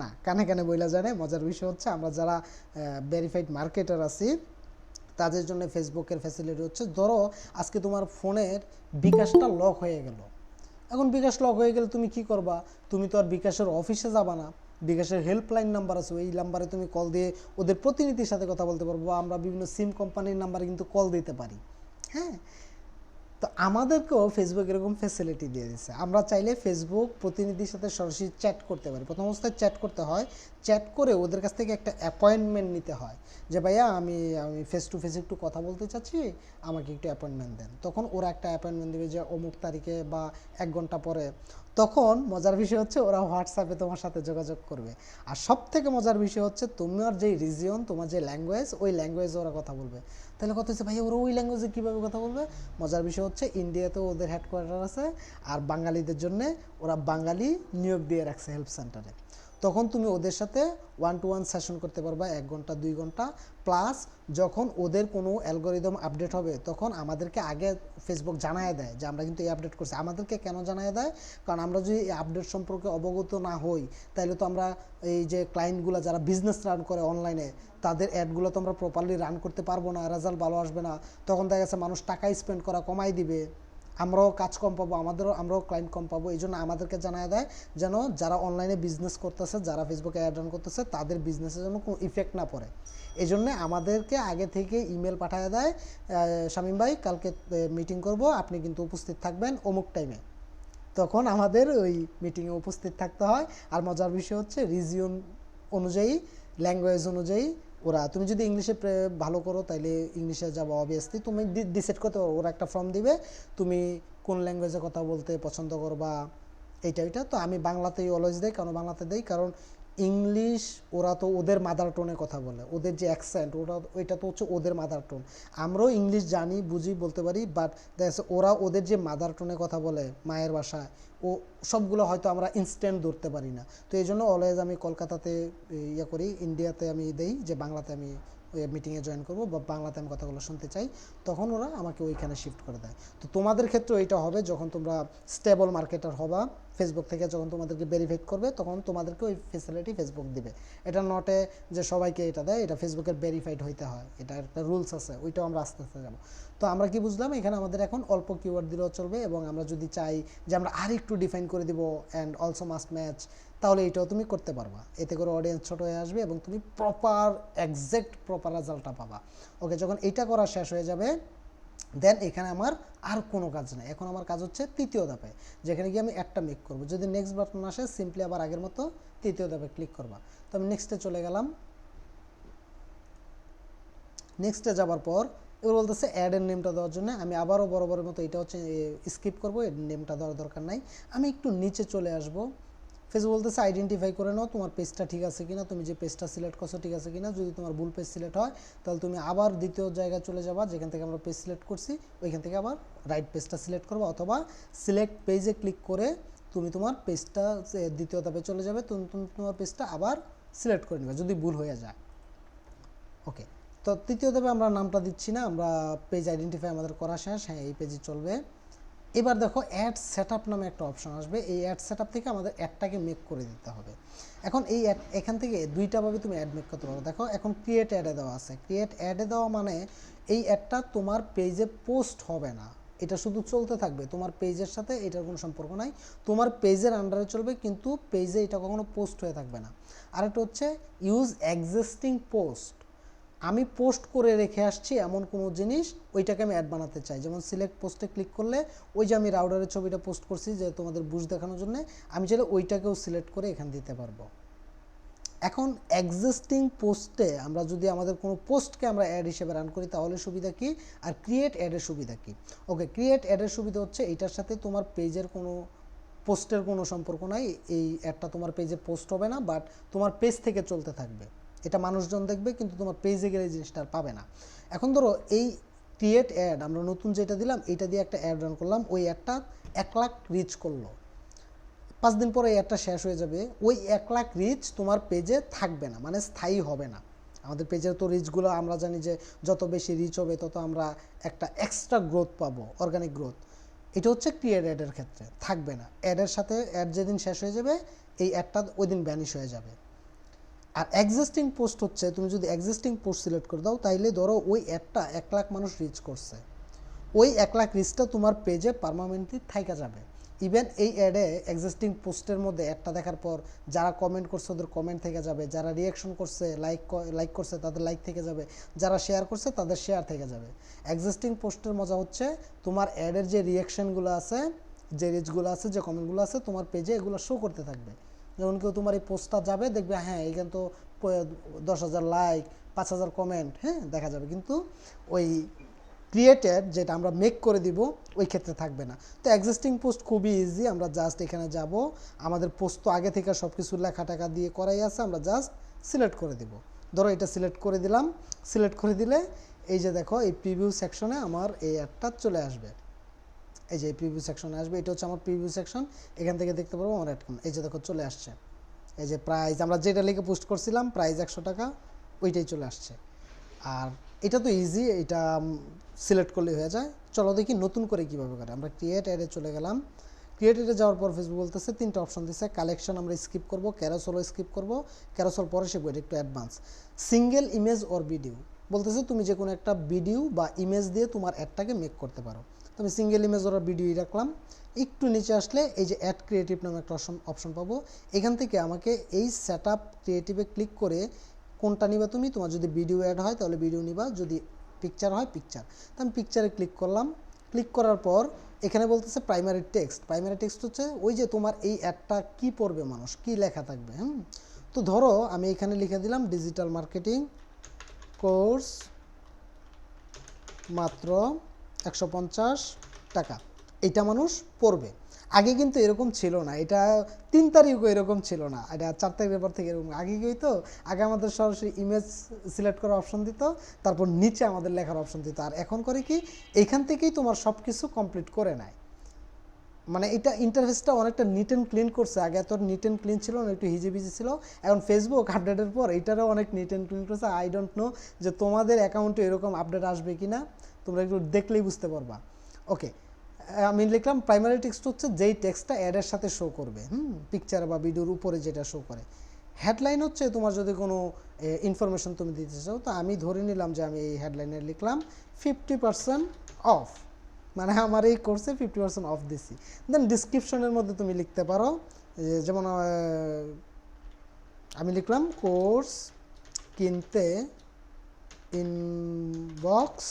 না, কানে কানে বইলা জানে। মজার বিষয় হচ্ছে আমরা যারা ভেরিফাইড মার্কেটার আছি তাদের জন্য ফেসবুকের ফ্যাসিলিটি হচ্ছে, ধরো আজকে তোমার ফোনের বিকাশটা লক হয়ে গেল। এখন বিকাশ লক হয়ে গেলে তুমি কি করবা? তুমি তো আর বিকাশের অফিসে যাবা না, বিকাশের হেল্পলাইন নাম্বার আছে, ওই নাম্বারে তুমি কল দিয়ে ওদের প্রতিনিধির সাথে কথা বলতে পারবো। আমরা বিভিন্ন সিম কোম্পানির নাম্বারে কিন্তু কল দিতে পারি। হ্যাঁ, তো আমাদেরকেও ফেসবুক এরকম ফ্যাসিলিটি দিয়ে দিচ্ছে, আমরা চাইলে ফেসবুক প্রতিনিধির সাথে সরাসরি চ্যাট করতে পারি। প্রথম অবস্থায় চ্যাট করতে হয়, চ্যাট করে ওদের কাছ থেকে একটা অ্যাপয়েন্টমেন্ট নিতে হয় যে ভাইয়া আমি আমি ফেস টু ফেস একটু কথা বলতে চাচ্ছি, আমাকে একটু অ্যাপয়েন্টমেন্ট দেন। তখন ওরা একটা অ্যাপয়েন্টমেন্ট দেবে যে অমুক তারিখে বা 1 ঘন্টা পরে। তখন মজার বিষয় হচ্ছে ওরা হোয়াটসঅ্যাপে তোমার সাথে যোগাযোগ করবে। আর সব থেকে মজার বিষয় হচ্ছে তোমার যেই রিজিয়ন, তোমার যে ল্যাঙ্গুয়েজ, ওই ল্যাঙ্গুয়েজে ওরা কথা বলবে। তাহলে কথা হচ্ছে ভাই ওরা ওই ল্যাঙ্গুয়েজে কীভাবে কথা বলবে? মজার বিষয় হচ্ছে ইন্ডিয়াতেও ওদের হেডকোয়ার্টার আছে, আর বাঙালিদের জন্য ওরা বাঙালি নিয়োগ দিয়ে রাখছে হেল্প সেন্টারে। তখন তুমি ওদের সাথে 1-to-1 সেশন করতে পারবা, 1 ঘন্টা 2 ঘন্টা। প্লাস যখন ওদের কোনো অ্যালগোরিদম আপডেট হবে তখন আমাদেরকে আগে ফেসবুক জানায় দেয় যে আমরা কিন্তু এই আপডেট করছি। আমাদেরকে কেন জানায় দেয়? কারণ আমরা যদি এই আপডেট সম্পর্কে অবগত না হই তাহলে তো আমরা এই যে ক্লায়েন্টগুলো যারা বিজনেস রান করে অনলাইনে, তাদের অ্যাডগুলো তো আমরা প্রপারলি রান করতে পারবো না, রেজাল্ট ভালো আসবে না। তখন দেখা গেছে মানুষ টাকা স্পেন্ড করা কমাই দিবে, আমরাও কাজ কম পাবো, আমরাও ক্লায়েন্ট কম পাবো। এই জন্য আমাদেরকে জানায় দেয় যেন যারা অনলাইনে বিজনেস করতেছে, যারা ফেসবুকে অ্যাড রান করতেছে, তাদের বিজনেসের জন্য কোনো ইফেক্ট না পড়ে। এই জন্যে আমাদেরকে আগে থেকে ইমেল পাঠিয়ে দেয়, শামীম ভাই কালকে মিটিং করব, আপনি কিন্তু উপস্থিত থাকবেন অমুক টাইমে। তখন আমাদের ওই মিটিংয়ে উপস্থিত থাকতে হয়। আর মজার বিষয় হচ্ছে রিজিয়ন অনুযায়ী, ল্যাঙ্গুয়েজ অনুযায়ী ওরা, তুমি যদি ইংলিশে ভালো করো তাইলে ইংলিশে যাবো অবভিয়াসলি, তুমি ডিসাইড করতে পারো। ওরা একটা ফর্ম দিবে, তুমি কোন ল্যাঙ্গুয়েজে কথা বলতে পছন্দ করবা, এইটা ওইটা। তো আমি বাংলাতেই অলওয়েজ দেই, কারণ বাংলাতে দেই কারণ ইংলিশ ওরা তো ওদের মাদার টোনে কথা বলে, ওদের যে অ্যাকসেন্ট ওরা, ওইটা তো হচ্ছে ওদের মাদার টোন। আমরাও ইংলিশ জানি, বুঝি, বলতে পারি, বাট দেখা ওরা ওদের যে মাদার টোনে কথা বলে মায়ের ভাষায়, ও সবগুলো হয়তো আমরা ইনস্ট্যান্ট ধরতে পারি না। তো এই জন্য অলওয়েজ আমি কলকাতাতে ইয়ে করি, ইন্ডিয়াতে আমি দেই যে বাংলাতে আমি ওই মিটিংয়ে জয়েন করবো বা বাংলাতে আমি কথাগুলো শুনতে চাই, তখন ওরা আমাকে ওইখানে শিফট করে দেয়। তো তোমাদের ক্ষেত্রে এইটা হবে যখন তোমরা স্টেবল মার্কেটার হবা, ফেসবুক থেকে যখন তোমাদেরকে ভেরিফাইড করবে তখন তোমাদেরকে ওই ফেসিলিটি ফেসবুক দিবে। এটা নটে যে সবাইকে এটা দেয়, এটা ফেসবুকের ভেরিফাইড হইতে হয়, এটা একটা রুলস আছে, ওইটাও আমরা আস্তে আস্তে যাবো। তো আমরা কি বুঝলাম, এখানে আমাদের এখন অল্প কিওয়ার্ড দিলেও চলবে, এবং আমরা যদি চাই যে আমরা আর একটু ডিফাইন করে দিব অ্যান্ড অলসো মাস্ট ম্যাচ, তাহলে এইটাও তুমি করতে পারবা। এতে করে অডিয়েন্স ছোট হয়ে আসবে এবং তুমি প্রপার প্রপার রেজাল্টটা পাবা। ওকে, যখন এইটা করা শেষ হয়ে যাবে দেন এখানে আমার আর কোনো কাজ নেই। এখন আমার কাজ হচ্ছে তৃতীয় ধাপে, যেখানে গিয়ে আমি একটা মেক করব। যদি নেক্সট বাটন আসে সিম্পলি আবার আগের মতো তৃতীয় ধাপে ক্লিক করবা। তো আমি নেক্সটে চলে গেলাম। নেক্সটে যাবার পর এবার বলতেছে অ্যাডের নেমটা দেওয়ার জন্য আমি আবারও বরাবরের মতো এটা হচ্ছে স্কিপ করবো, এর নেমটা দেওয়ার দরকার নাই। আমি একটু নিচে চলে আসবো। ফেসবুক বলতেছে আইডেন্টিফাই করে নাও তোমার পেজটা ঠিক আছে কিনা, তুমি যে পেজটা সিলেক্ট করছো ঠিক আছে কিনা। যদি তোমার ভুল পেজ সিলেক্ট হয় তাহলে তুমি আবার দ্বিতীয় জায়গায় চলে যাবা, যেখান থেকে আমরা পেজ সিলেক্ট করছি ওইখান থেকে আবার রাইট পেজটা সিলেক্ট করবা, অথবা সিলেক্ট পেজে ক্লিক করে তুমি তোমার পেজটা দ্বিতীয় ধাপে চলে যাবে, তুমি তোমার পেজটা আবার সিলেক্ট করে নেবে যদি ভুল হয়ে যায়। ওকে, তো তৃতীয় ধাপে আমরা নামটা দিচ্ছি না, আমরা পেজ আইডেন্টিফাই আমাদের করা শেষ। হ্যাঁ, এই পেজে চলবে। এবার দেখো অ্যাড সেটআপ নামে একটা অপশন আসবে। এই অ্যাড সেটআপ থেকে আমাদের অ্যাডটাকে মেক করে দিতে হবে। এখন এই অ্যাড, এখান থেকে দুইটাভাবে তুমি অ্যাড মেক করতে পারো। দেখো এখন ক্রিয়েট অ্যাডে দেওয়া আছে। ক্রিয়েট অ্যাডে দেওয়া মানে এই অ্যাডটা তোমার পেজে পোস্ট হবে না, এটা শুধু চলতে থাকবে, তোমার পেজের সাথে এটার কোনো সম্পর্ক নাই। তোমার পেজের আন্ডারে চলবে কিন্তু পেজে এটা কখনো পোস্ট হয়ে থাকবে না। আরেকটা হচ্ছে ইউজ এক্সিস্টিং পোস্ট। আমি পোস্ট করে রেখে আসছি এমন কোনো জিনিস, ওইটাকে আমি অ্যাড বানাতে চাই। যেমন সিলেক্ট পোস্টে ক্লিক করলে ওই যে আমি রাউডারের ছবিটা পোস্ট করছি যে তোমাদের বুঝ দেখানোর জন্য, আমি চাইলে ওইটাকেও সিলেক্ট করে এখানে দিতে পারবো। এখন এক্সিস্টিং পোস্টে আমরা যদি আমাদের কোনো পোস্টকে আমরা অ্যাড হিসেবে রান করি তাহলে সুবিধা কি, আর ক্রিয়েট অ্যাডের সুবিধা কি? ওকে, ক্রিয়েট অ্যাডের সুবিধা হচ্ছে এইটার সাথে তোমার পেজের কোনো পোস্টের কোনো সম্পর্ক নাই। এই অ্যাডটা তোমার পেজে পোস্ট হবে না, বাট তোমার পেজ থেকে চলতে থাকবে, এটা মানুষজন দেখবে কিন্তু তোমার পেজে গেলে এই জিনিসটা আর পাবে না। এখন ধরো এই ক্রিয়েট অ্যাড আমরা নতুন যেটা দিলাম এইটা দিয়ে একটা অ্যাড রান করলাম, ওই অ্যাডটা 1 লাখ রিচ করলো, 5 দিন পরে এই অ্যাডটা শেষ হয়ে যাবে। ওই 1 লাখ রিচ তোমার পেজে থাকবে না, মানে স্থায়ী হবে না। আমাদের পেজের তো রিচগুলো আমরা জানি যে যত বেশি রিচ হবে তত আমরা একটা এক্সট্রা গ্রোথ পাবো, অর্গানিক গ্রোথ। এটা হচ্ছে ক্রিয়েট অ্যাডের ক্ষেত্রে থাকবে না। অ্যাডের সাথে অ্যাড যেদিন শেষ হয়ে যাবে এই অ্যাডটা ওই দিন ভ্যানিশ হয়ে যাবে। আর এক্সিস্টিং পোস্ট হচ্ছে তুমি যদি এক্সিস্টিং পোস্ট সিলেক্ট করে দাও তাইলে ধরো ওই অ্যাডটা 1 লাখ মানুষ রিচ করছে, ওই 1 লাখ রিচটা তোমার পেজে পার্মানেন্টলি থাইকা যাবে। ইভেন এই অ্যাডে এক্সিস্টিং পোস্টের মধ্যে অ্যাডটা দেখার পর যারা কমেন্ট করছে ওদের কমেন্ট থেকে যাবে, যারা রিয়াকশন করছে লাইক করছে তাদের লাইক থেকে যাবে, যারা শেয়ার করছে তাদের শেয়ার থেকে যাবে। এক্সিস্টিং পোস্টের মজা হচ্ছে তোমার অ্যাডের যে রিয়াকশনগুলো আছে, যে রিচগুলো আছে, যে কমেন্টগুলো আছে তোমার পেজে এগুলো শো করতে থাকবে। যেমন কেউ তোমার এই পোস্টটা যাবে দেখবে হ্যাঁ এখানে তো 10,000 লাইক, 5,000 কমেন্ট, হ্যাঁ দেখা যাবে, কিন্তু ওই ক্রিয়েটেড যেটা আমরা মেক করে দিব ওই ক্ষেত্রে থাকবে না। তো এক্সিস্টিং পোস্ট খুবই ইজি, আমরা জাস্ট এখানে যাব, আমাদের পোস্ট তো আগে থেকে সব কিছু লেখা টাকা দিয়ে করাই আছে, আমরা জাস্ট সিলেক্ট করে দিব। ধরো এটা সিলেক্ট করে দিলাম, সিলেক্ট করে দিলে এই যে দেখো এই প্রিভিউ সেকশনে আমার এই অ্যাডটা চলে আসবে, এই যে এই প্রিভিউ সেকশনে আসবে, এটা হচ্ছে আমার প্রিভিউ সেকশন, এখান থেকে দেখতে পারবো আমার অ্যাড, এই যে দেখো চলে আসছে, এই যে প্রাইস আমরা যেটা লিখে পোস্ট করছিলাম প্রাইস 100 টাকা ওইটাই চলে আসছে। আর এটা তো ইজি, এটা সিলেক্ট করলেই হয়ে যায়। চলো দেখি নতুন করে কীভাবে করে। আমরা ক্রিয়েট অ্যাডে চলে গেলাম, ক্রিয়েট অ্যাডে যাওয়ার পর ফেসবুক বলতেছে তিনটা অপশন দিচ্ছে, কালেকশন আমরা স্কিপ করব, ক্যারোসেলও স্কিপ করব, ক্যারোসেল পরে শিখবো, এটা একটু advance. Single image or video বলতেছে তুমি যে কোনো একটা ভিডিও বা ইমেজ দিয়ে তোমার অ্যাডটাকে মেক করতে পারো। তো আমি সিঙ্গেল ইমেজ অর ভিডিওই রাখলাম। একটু নিচে আসলে এই যে অ্যাড ক্রিয়েটিভ নামে একটা অপশন পাবো, এখান থেকে আমাকে এই সেট আপ ক্রিয়েটিভে ক্লিক করে কোনটা নিবা তুমি, তোমার যদি ভিডিও অ্যাড হয় তাহলে ভিডিও নিবা, যদি পিকচার হয় পিকচার। তো আমি পিকচারে ক্লিক করলাম, ক্লিক করার পর এখানে বলতেছে প্রাইমারি টেক্সট। প্রাইমারি টেক্সট হচ্ছে ওই যে তোমার এই অ্যাডটা কী পড়বে মানুষ, কী লেখা থাকবে। তো ধরো আমি এখানে লিখে দিলাম ডিজিটাল মার্কেটিং কোর্স মাত্র 150 টাকা, এটা মানুষ পড়বে। আগে কিন্তু এরকম ছিল না, এটা 3 তারিখও এরকম ছিল না, এটা 4 তারিখের পর থেকে এরকম। আগে কি হইতো, আগে আমাদের সরাসরি ইমেজ সিলেক্ট করার অপশন দিত, তারপর নিচে আমাদের লেখার অপশন দিত। আর এখন করে কি, এইখান থেকেই তোমার সব কিছু কমপ্লিট করে নেয়। মানে এটা ইন্টারফেসটা অনেকটা নিট অ্যান্ড ক্লিন করছে, আগে এত নিট অ্যান্ড ক্লিন ছিল না, একটু হিজিবিজি ছিল। এখন ফেসবুক আপডেটের পর এটারও অনেক নিট অ্যান্ড ক্লিন করছে। আই ডোন্ট নো যে তোমাদের অ্যাকাউন্টে এরকম আপডেট আসবে কি না, তোমরা একটু দেখলেই বুঝতে পারবা। ওকে, আমি লিখলাম প্রাইমারি টেক্সট হচ্ছে যেই টেক্সটটা অ্যাডের সাথে শো করবে, পিকচার বা ভিডিওর উপরে যেটা শো করে। হেডলাইন হচ্ছে তোমার যদি কোনো ইনফরমেশন তুমি দিতে চাও, তো আমি ধরে নিলাম যে আমি এই হেডলাইনে লিখলাম 50% অফ, মানে আমার এই কোর্সে 50% অফ দিছি। দেন ডিসক্রিপশনের মধ্যে তুমি লিখতে পারো, যেমন আমি লিখলাম কোর্স কিনতে ইনবক্স,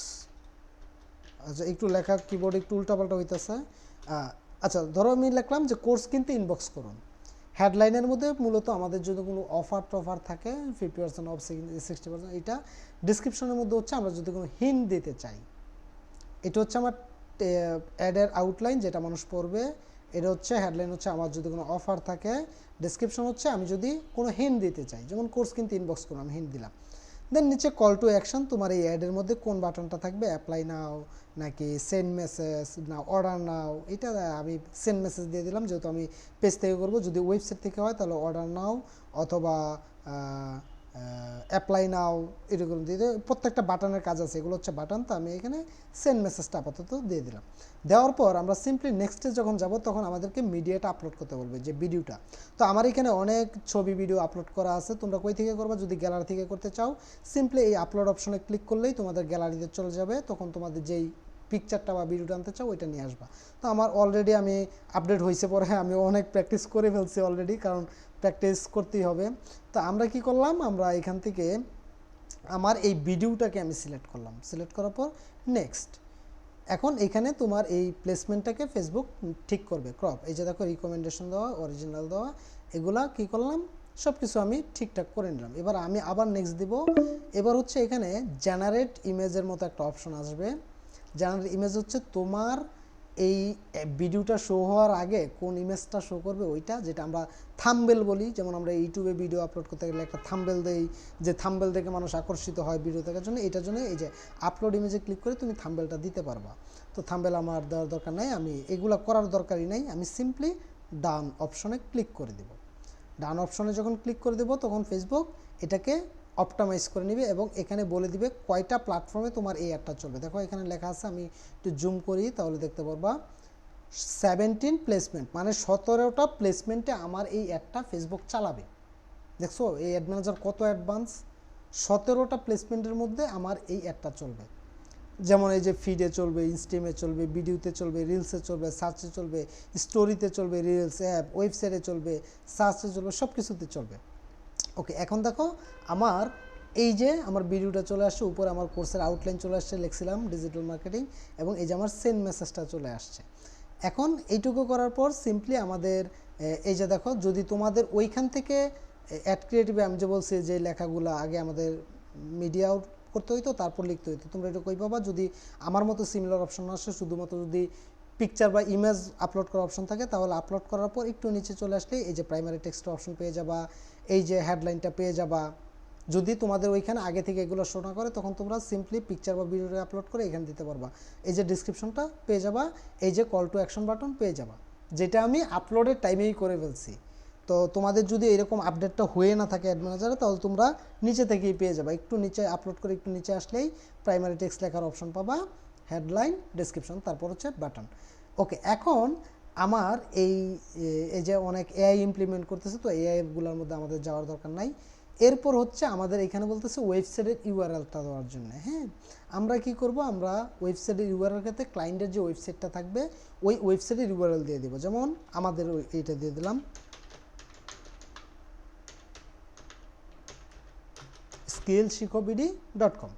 আচ্ছা একটু লেখা কিবোর্ড একটু উল্টাপাল্টা হইতেছে। আচ্ছা ধরো আমি লিখলাম যে কোর্স কিনতে ইনবক্স করুন। হেডলাইনের মধ্যে মূলত আমাদের যদি কোনো অফার টফার থাকে 50% অফ, 60%, এটা ডিসক্রিপশনের মধ্যে হচ্ছে আমরা যদি কোনো হিন্ট দিতে চাই। এটা হচ্ছে আমার অ্যাডের আউটলাইন যেটা মানুষ পড়বে, এটা হচ্ছে হেডলাইন, হচ্ছে আমার যদি কোনো অফার থাকে। ডেসক্রিপশন হচ্ছে আমি যদি কোনো হিন্ট দিতে চাই, যেমন কোর্স কিনতে ইনবক্স করুন, আমি হিন্ট দিলাম। দেন নিচে কল টু অ্যাকশন, তোমার এই অ্যাডের মধ্যে কোন বাটনটা থাকবে, অ্যাপ্লাই নাও নাকি সেন্ড মেসেজ না অর্ডার নাও, এটা আমি সেন্ড মেসেজ দিয়ে দিলাম, যেহেতু আমি পেজ থেকে করবো। যদি ওয়েবসাইট থেকে হয় তাহলে অর্ডার নাও অথবা অ্যাপ্লাই নাও, এরকম দিয়ে প্রত্যেকটা বাটনের কাজ আছে, এগুলো হচ্ছে বাটন। তো আমি এখানে সেন্ড মেসেজটা আপাতত দিয়ে দিলাম। দেওয়ার পর আমরা সিম্পলি নেক্সটে যখন যাব তখন আমাদেরকে মিডিয়াটা আপলোড করতে বলবে, যে ভিডিওটা। তো আমার এখানে অনেক ছবি ভিডিও আপলোড করা আছে, তোমরা কই থেকে করবা, যদি গ্যালারি থেকে করতে চাও সিম্পলি এই আপলোড অপশনে ক্লিক করলেই তোমাদের গ্যালারিতে চলে যাবে, তখন তোমাদের যেই পিকচারটা বা ভিডিওটা আনতে চাও ওইটা নিয়ে আসবা। তো আমার অলরেডি আমি আপডেট হয়েছে পরে আমি অনেক প্র্যাকটিস করে ফেলছি অলরেডি, কারণ প্র্যাকটিস করতেই হবে। তো আমরা কি করলাম, আমরা এখান থেকে আমার এই ভিডিওটাকে আমি সিলেক্ট করলাম, সিলেক্ট করার পর নেক্সট। এখন এখানে তোমার এই প্লেসমেন্টটাকে ফেসবুক ঠিক করবে, ক্রপ, এই যে দেখো রিকমেন্ডেশন দেওয়া, অরিজিনাল দেওয়া, এগুলা কি করলাম সব কিছু আমি ঠিকঠাক করে নিলাম। এবার আমি আবার নেক্সট দিব। এবার হচ্ছে এখানে জেনারেট ইমেজের মতো একটা অপশন আসবে। জেনারেট ইমেজ হচ্ছে তোমার এই ভিডিওটা শো হওয়ার আগে কোন ইমেজটা শো করবে ওইটা, যেটা আমরা থাম্বনেল বলি। যেমন আমরা ইউটিউবে ভিডিও আপলোড করতে গেলে একটা থাম্বনেল দেই, যে থাম্বনেল দেখে মানুষ আকর্ষিত হয় ভিডিও দেখার জন্য, এটার জন্য এই যে আপলোড ইমেজে ক্লিক করে তুমি থাম্বনেলটা দিতে পারবা। তো থাম্বনেল আমার দেওয়ার দরকার নাই, আমি এগুলো করার দরকারই নাই, আমি সিম্পলি ডান অপশনে ক্লিক করে দেব। ডান অপশনে যখন ক্লিক করে দেব তখন ফেসবুক এটাকে অপটিমাইজ করে নেবে এবং এখানে বলে দিবে কয়টা প্ল্যাটফর্মে তোমার এই অ্যাডটা চলবে। দেখো এখানে লেখা আছে, আমি একটু জুম করি তাহলে দেখতে পারবা 17 প্লেসমেন্ট, মানে 17টা প্লেসমেন্টে আমার এই অ্যাডটা ফেসবুক চালাবে। দেখছো এই অ্যাড ম্যানেজার কত অ্যাডভান্স, 17টা প্লেসমেন্টের মধ্যে আমার এই অ্যাডটা চলবে। যেমন এই যে ফিডে চলবে, ইনস্ট্রিমে চলবে, ভিডিওতে চলবে, রিলসে চলবে, সার্চে চলবে, স্টোরিতে চলবে, রিলস অ্যাপ, ওয়েবসাইটে চলবে, সার্চে চলবে, সব কিছুতে চলবে। ওকে, এখন দেখো আমার এই যে আমার ভিডিওটা চলে আসছে, উপরে আমার কোর্সের আউটলাইন চলে আসছে, লিখছিলাম ডিজিটাল মার্কেটিং, এবং এই যে আমার সেন্ড মেসেজটা চলে আসছে। এখন এইটুকু করার পর সিম্পলি আমাদের এই যে দেখো, যদি তোমাদের ওইখান থেকে অ্যাড ক্রিয়েটিভে আমি যে বলছি যে লেখাগুলো আগে আমাদের মিডিয়া আউট করতে হইতো, তারপর লিখতে হইতো, তোমরা এটা কই পাবা? যদি আমার মতো সিমিলার অপশন আসে, শুধুমাত্র যদি পিকচার বা ইমেজ আপলোড করার অপশন থাকে, তাহলে আপলোড করার পর একটু নিচে চলে আসলে এই যে প্রাইমারি টেক্সটের অপশন পেয়ে যাবা, এই যে হেডলাইনটা পেয়ে যাবা। যদি তোমাদের ওইখানে আগে থেকে এগুলো শো না করে, তখন তোমরা সিম্পলি পিকচার বা ভিডিওটা আপলোড করে এখানে দিতে পারবা। এই যে ডিসক্রিপশনটা পেয়ে যাবা, এই যে কল টু অ্যাকশন বাটন পেয়ে যাবা, যেটা আমি আপলোডের টাইমেই করে ফেলছি। তো তোমাদের যদি এরকম আপডেটটা হয়ে না থাকে অ্যাড ম্যানেজারে, তাহলে তোমরা নিচে থেকেই পেয়ে যাবা। একটু নিচে আপলোড করে একটু নিচে আসলেই প্রাইমারি টেক্সট লেখার অপশন পাবা, হেডলাইন, ডেসক্রিপশন, তারপর হচ্ছে বাটন। ওকে, এখন আমার এই যে অনেক এআই ইমপ্লিমেন্ট করতেছে, তো এআইগুলোর মধ্যে আমাদের যাওয়ার দরকার নাই। এরপর হচ্ছে আমাদের এখানে বলতেছে ওয়েবসাইটের ইউআরএলটা দেওয়ার জন্য। হ্যাঁ, আমরা কি করব? আমরা ওয়েবসাইটের ইউআরএল ক্ষেত্রে ক্লায়েন্টের যে ওয়েবসাইটটা থাকবে, ওই ওয়েবসাইটের ইউআরএল দিয়ে দিব। যেমন আমাদের এইটা দিয়ে দিলাম, skillshikobidi.com,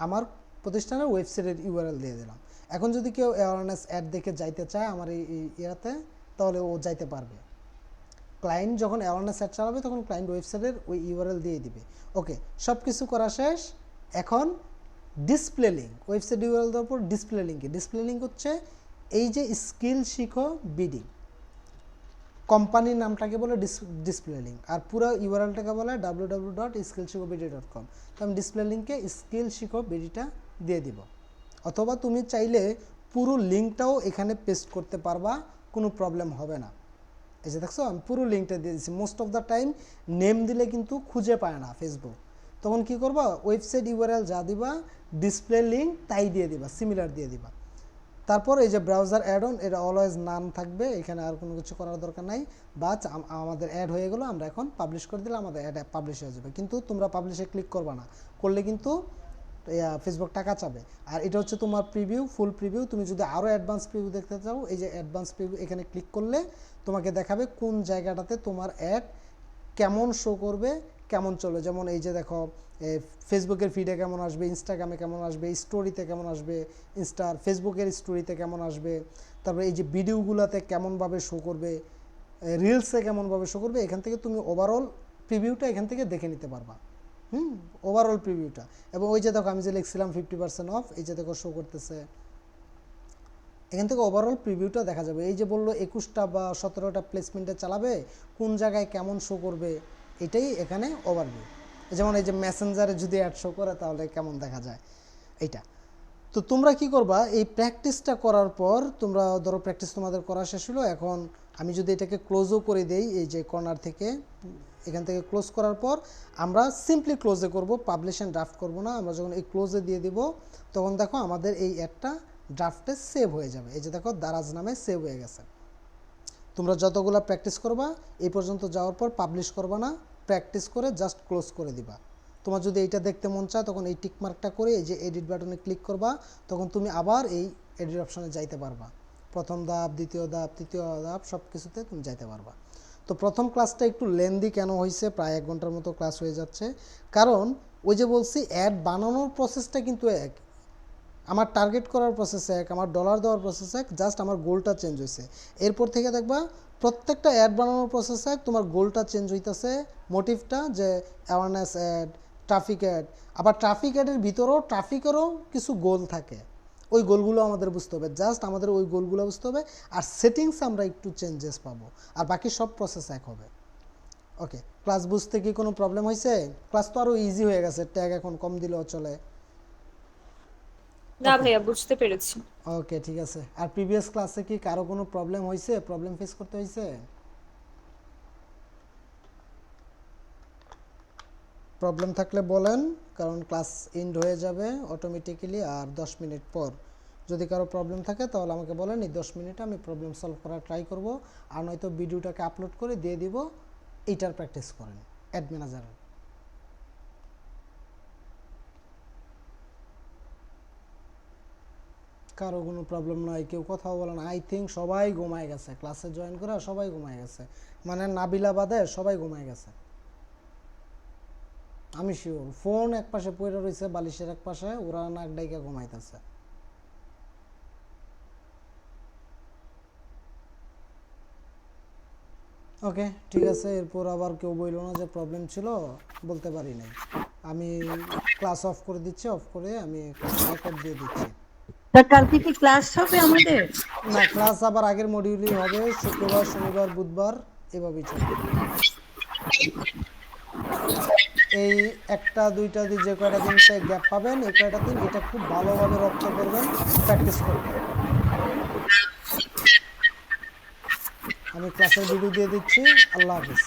আমার প্রতিষ্ঠানের ওয়েবসাইটের ইউআরএল দিয়ে দিলাম। এখন যদি কেউ অ্যাওয়ারনেস অ্যাড দেখে যাইতে চায় আমার এই ইয়াতে, তাহলে ও যাইতে পারবে। ক্লায়েন্ট যখন অ্যাওয়ারনেস অ্যাড চালাবে, তখন ক্লায়েন্ট ওয়েবসাইটের ওই ইউআরএল দিয়ে দিবে। ওকে, সব কিছু করা শেষ। এখন ডিসপ্লে লিঙ্ক, ওয়েবসাইট ইউআরএল দেওয়ার পর ডিসপ্লে লিঙ্কে, ডিসপ্লে লিঙ্ক হচ্ছে এই যে স্কিল শিখো বিডি, কোম্পানির নামটাকে বলে ডিসপ্লে লিঙ্ক, আর পুরো ইউআরএলটাকে বলে www.skillshikobidi.com। তো আমি ডিসপ্লে লিঙ্কে স্কিল শিখো বিডিটা দিয়ে দিব, অথবা তুমি চাইলে পুরো লিঙ্কটাও এখানে পেস্ট করতে পারবা, কোনো প্রবলেম হবে না। এই যে দেখছো, আমি পুরো লিঙ্কটা দিয়ে দিচ্ছি। Most of the time name দিলে কিন্তু খুঁজে পায় না ফেসবুক, তখন কি করবা? ওয়েবসাইট ইউআরএল যা দিবা, ডিসপ্লে লিঙ্ক তাই দিয়ে দিবা, সিমিলার দিয়ে দিবা। তারপর এই যে ব্রাউজার অ্যাড অন, এটা অলওয়েজ নাম থাকবে, এখানে আর কোনো কিছু করার দরকার নাই। বাট আমাদের অ্যাড হয়ে গেলো, আমরা এখন পাবলিশ করে দিলে আমাদের অ্যাড পাবলিশ হয়ে যাবে। কিন্তু তোমরা পাবলিশে ক্লিক করবা না, করলে কিন্তু ফেসবুক টাকা চাবে। আর এটা হচ্ছে তোমার প্রিভিউ, ফুল প্রিভিউ। তুমি যদি আরও অ্যাডভান্স প্রিভিউ দেখতে চাও, এই যে অ্যাডভান্স প্রিভিউ, এখানে ক্লিক করলে তোমাকে দেখাবে কোন জায়গাটাতে তোমার অ্যাড কেমন শো করবে, কেমন চলবে। যেমন এই যে দেখো, ফেসবুকের ফিডে কেমন আসবে, ইনস্টাগ্রামে কেমন আসবে, স্টোরিতে কেমন আসবে, ফেসবুকের স্টোরিতে কেমন আসবে, তারপরে এই যে ভিডিওগুলোতে কেমনভাবে শো করবে, রিলসে কেমনভাবে শো করবে, এখান থেকে তুমি ওভারঅল প্রিভিউটা এখান থেকে দেখে নিতে পারবা। ওভারঅল প্রিভিউটা। এবং ওই যে দেখো, আমি যে লিখছিলাম 50% অফ, এই যে দেখো শো করতেছে, এখান থেকে ওভারঅল প্রিভিউটা দেখা যাবে। এই যে বললো 21টা বা 17টা প্লেসমেন্টে চালাবে, কোন জায়গায় কেমন শো করবে, এটাই এখানে ওভারভিউ। যেমন এই যে মেসেঞ্জারে যদি অ্যাড শো করে, তাহলে কেমন দেখা যায় এইটা। তো তোমরা কি করবা? এই প্র্যাকটিসটা করার পর, তোমরা ধরো প্র্যাকটিস তোমাদের করা শেষ হলো, এখন আমি যদি এটাকে ক্লোজও করে দেই, এই যে কর্নার থেকে এখান থেকে ক্লোজ করার পর আমরা সিম্পলি ক্লোজে করব, পাবলিশ অ্যান্ড ড্রাফট করব না। আমরা যখন এই ক্লোজে দিয়ে দিব, তখন দেখো আমাদের এই অ্যাডটা ড্রাফটে সেভ হয়ে যাবে। এই যে দেখো, দারাজ নামে সেভ হয়ে গেছে। তোমরা যতগুলো প্র্যাকটিস করবা, এই পর্যন্ত যাওয়ার পর পাবলিশ করবা না, প্র্যাকটিস করে জাস্ট ক্লোজ করে দিবা। তোমার যদি এইটা দেখতে মন চায়, তখন এই টিকমার্কটা করে এই যে এডিট বাটনে ক্লিক করবা, তখন তুমি আবার এই এডিট অপশনে যাইতে পারবা। প্রথম ধাপ, দ্বিতীয় ধাপ, তৃতীয় ধাপ, সব কিছুতে তুমি যাইতে পারবা। তো প্রথম ক্লাসটা একটু লেন্দি কেন হয়েছে, প্রায় 1 ঘন্টার মতো ক্লাস হয়ে যাচ্ছে, কারণ ওই যে বলছি অ্যাড বানানোর প্রসেসটা কিন্তু এক, আমার টার্গেট করার প্রসেস এক, আমার ডলার দেওয়ার প্রসেস এক, জাস্ট আমার গোলটা চেঞ্জ হয়েছে। এরপর থেকে দেখবা প্রত্যেকটা অ্যাড বানানোর প্রসেস এক, তোমার গোলটা চেঞ্জ হইতেছে, মোটিভটা, যে অ্যাওয়ারনেস অ্যাড, ট্রাফিক অ্যাড। আবার ট্রাফিক অ্যাডের ভিতরেও ট্রাফিকেরও কিছু গোল থাকে, ওই গোলগুলো আমাদের বুঝতে হবে, জাস্ট আমাদের ওই গোলগুলো বুঝতে হবে। আর সেটিংস আমরা একটু চেঞ্জেস পাবো, আর বাকি সব প্রসেস এক হবে। ওকে, ক্লাস বুঝতে কি কোনো প্রবলেম হয়েছে? ক্লাস তো আরও ইজি হয়ে গেছে, ট্যাগ এখন কম দিলেও চলে। না ওকে, ভাইয়া, বুঝতে পেরেছি। ওকে, ঠিক আছে। আর প্রিভিয়াস ক্লাসে কি কারো কোনো প্রবলেম হয়েছে, প্রবলেম ফেস করতে হয়েছে? প্রবলেম থাকলে বলেন, কারণ ক্লাস এন্ড হয়ে যাবে অটোমেটিক্যালি আর 10 মিনিট পর। যদি কারো প্রবলেম থাকে, তাহলে আমাকে বলেন, এই 10 মিনিটে আমি প্রবলেম সলভ করার ট্রাই করব। আর নয়তো ভিডিওটাকে আপলোড করে দিয়ে দিব, এইটার প্র্যাকটিস করেন অ্যাড ম্যানেজারের। কারো কোনো প্রবলেম নাই, কেউ কথাও বলে না। আই থিঙ্ক সবাই ঘুমায় গেছে, ক্লাসে জয়েন করে সবাই ঘুমায় গেছে, মানে নাবিলা বাদে সবাই ঘুমায় গেছে, আমি শিওর। ফোন এক পাশে পড়ে রয়েছে বালিশের এক পাশে, ওরা নাক ডাইকা ঘুমাইতেছে। ওকে ঠিক আছে, এরপর আবার কেউ বললো না যে প্রবলেম ছিল, বলতে পারি নাই। আমি ক্লাস অফ করে দিচ্ছি, অফ করে আমি রেকর্ড দিয়ে দিচ্ছি। তা কালকে কি ক্লাস হবে আমাদের? না, ক্লাস আবার আগের মডিউলই হবে, শুক্রবার শনিবার বুধবার এভাবেই চলবে। এই একটা দুইটা দিন যে কয়টা দিন গ্যাপ পাবেন, এই কয়টা দিন এটা খুব ভালোভাবে রপ্ত করবেন, প্র্যাকটিস করবেন। আমি ক্লাসের ভিডিও দিয়ে দিচ্ছি। আল্লাহ হাফিজ।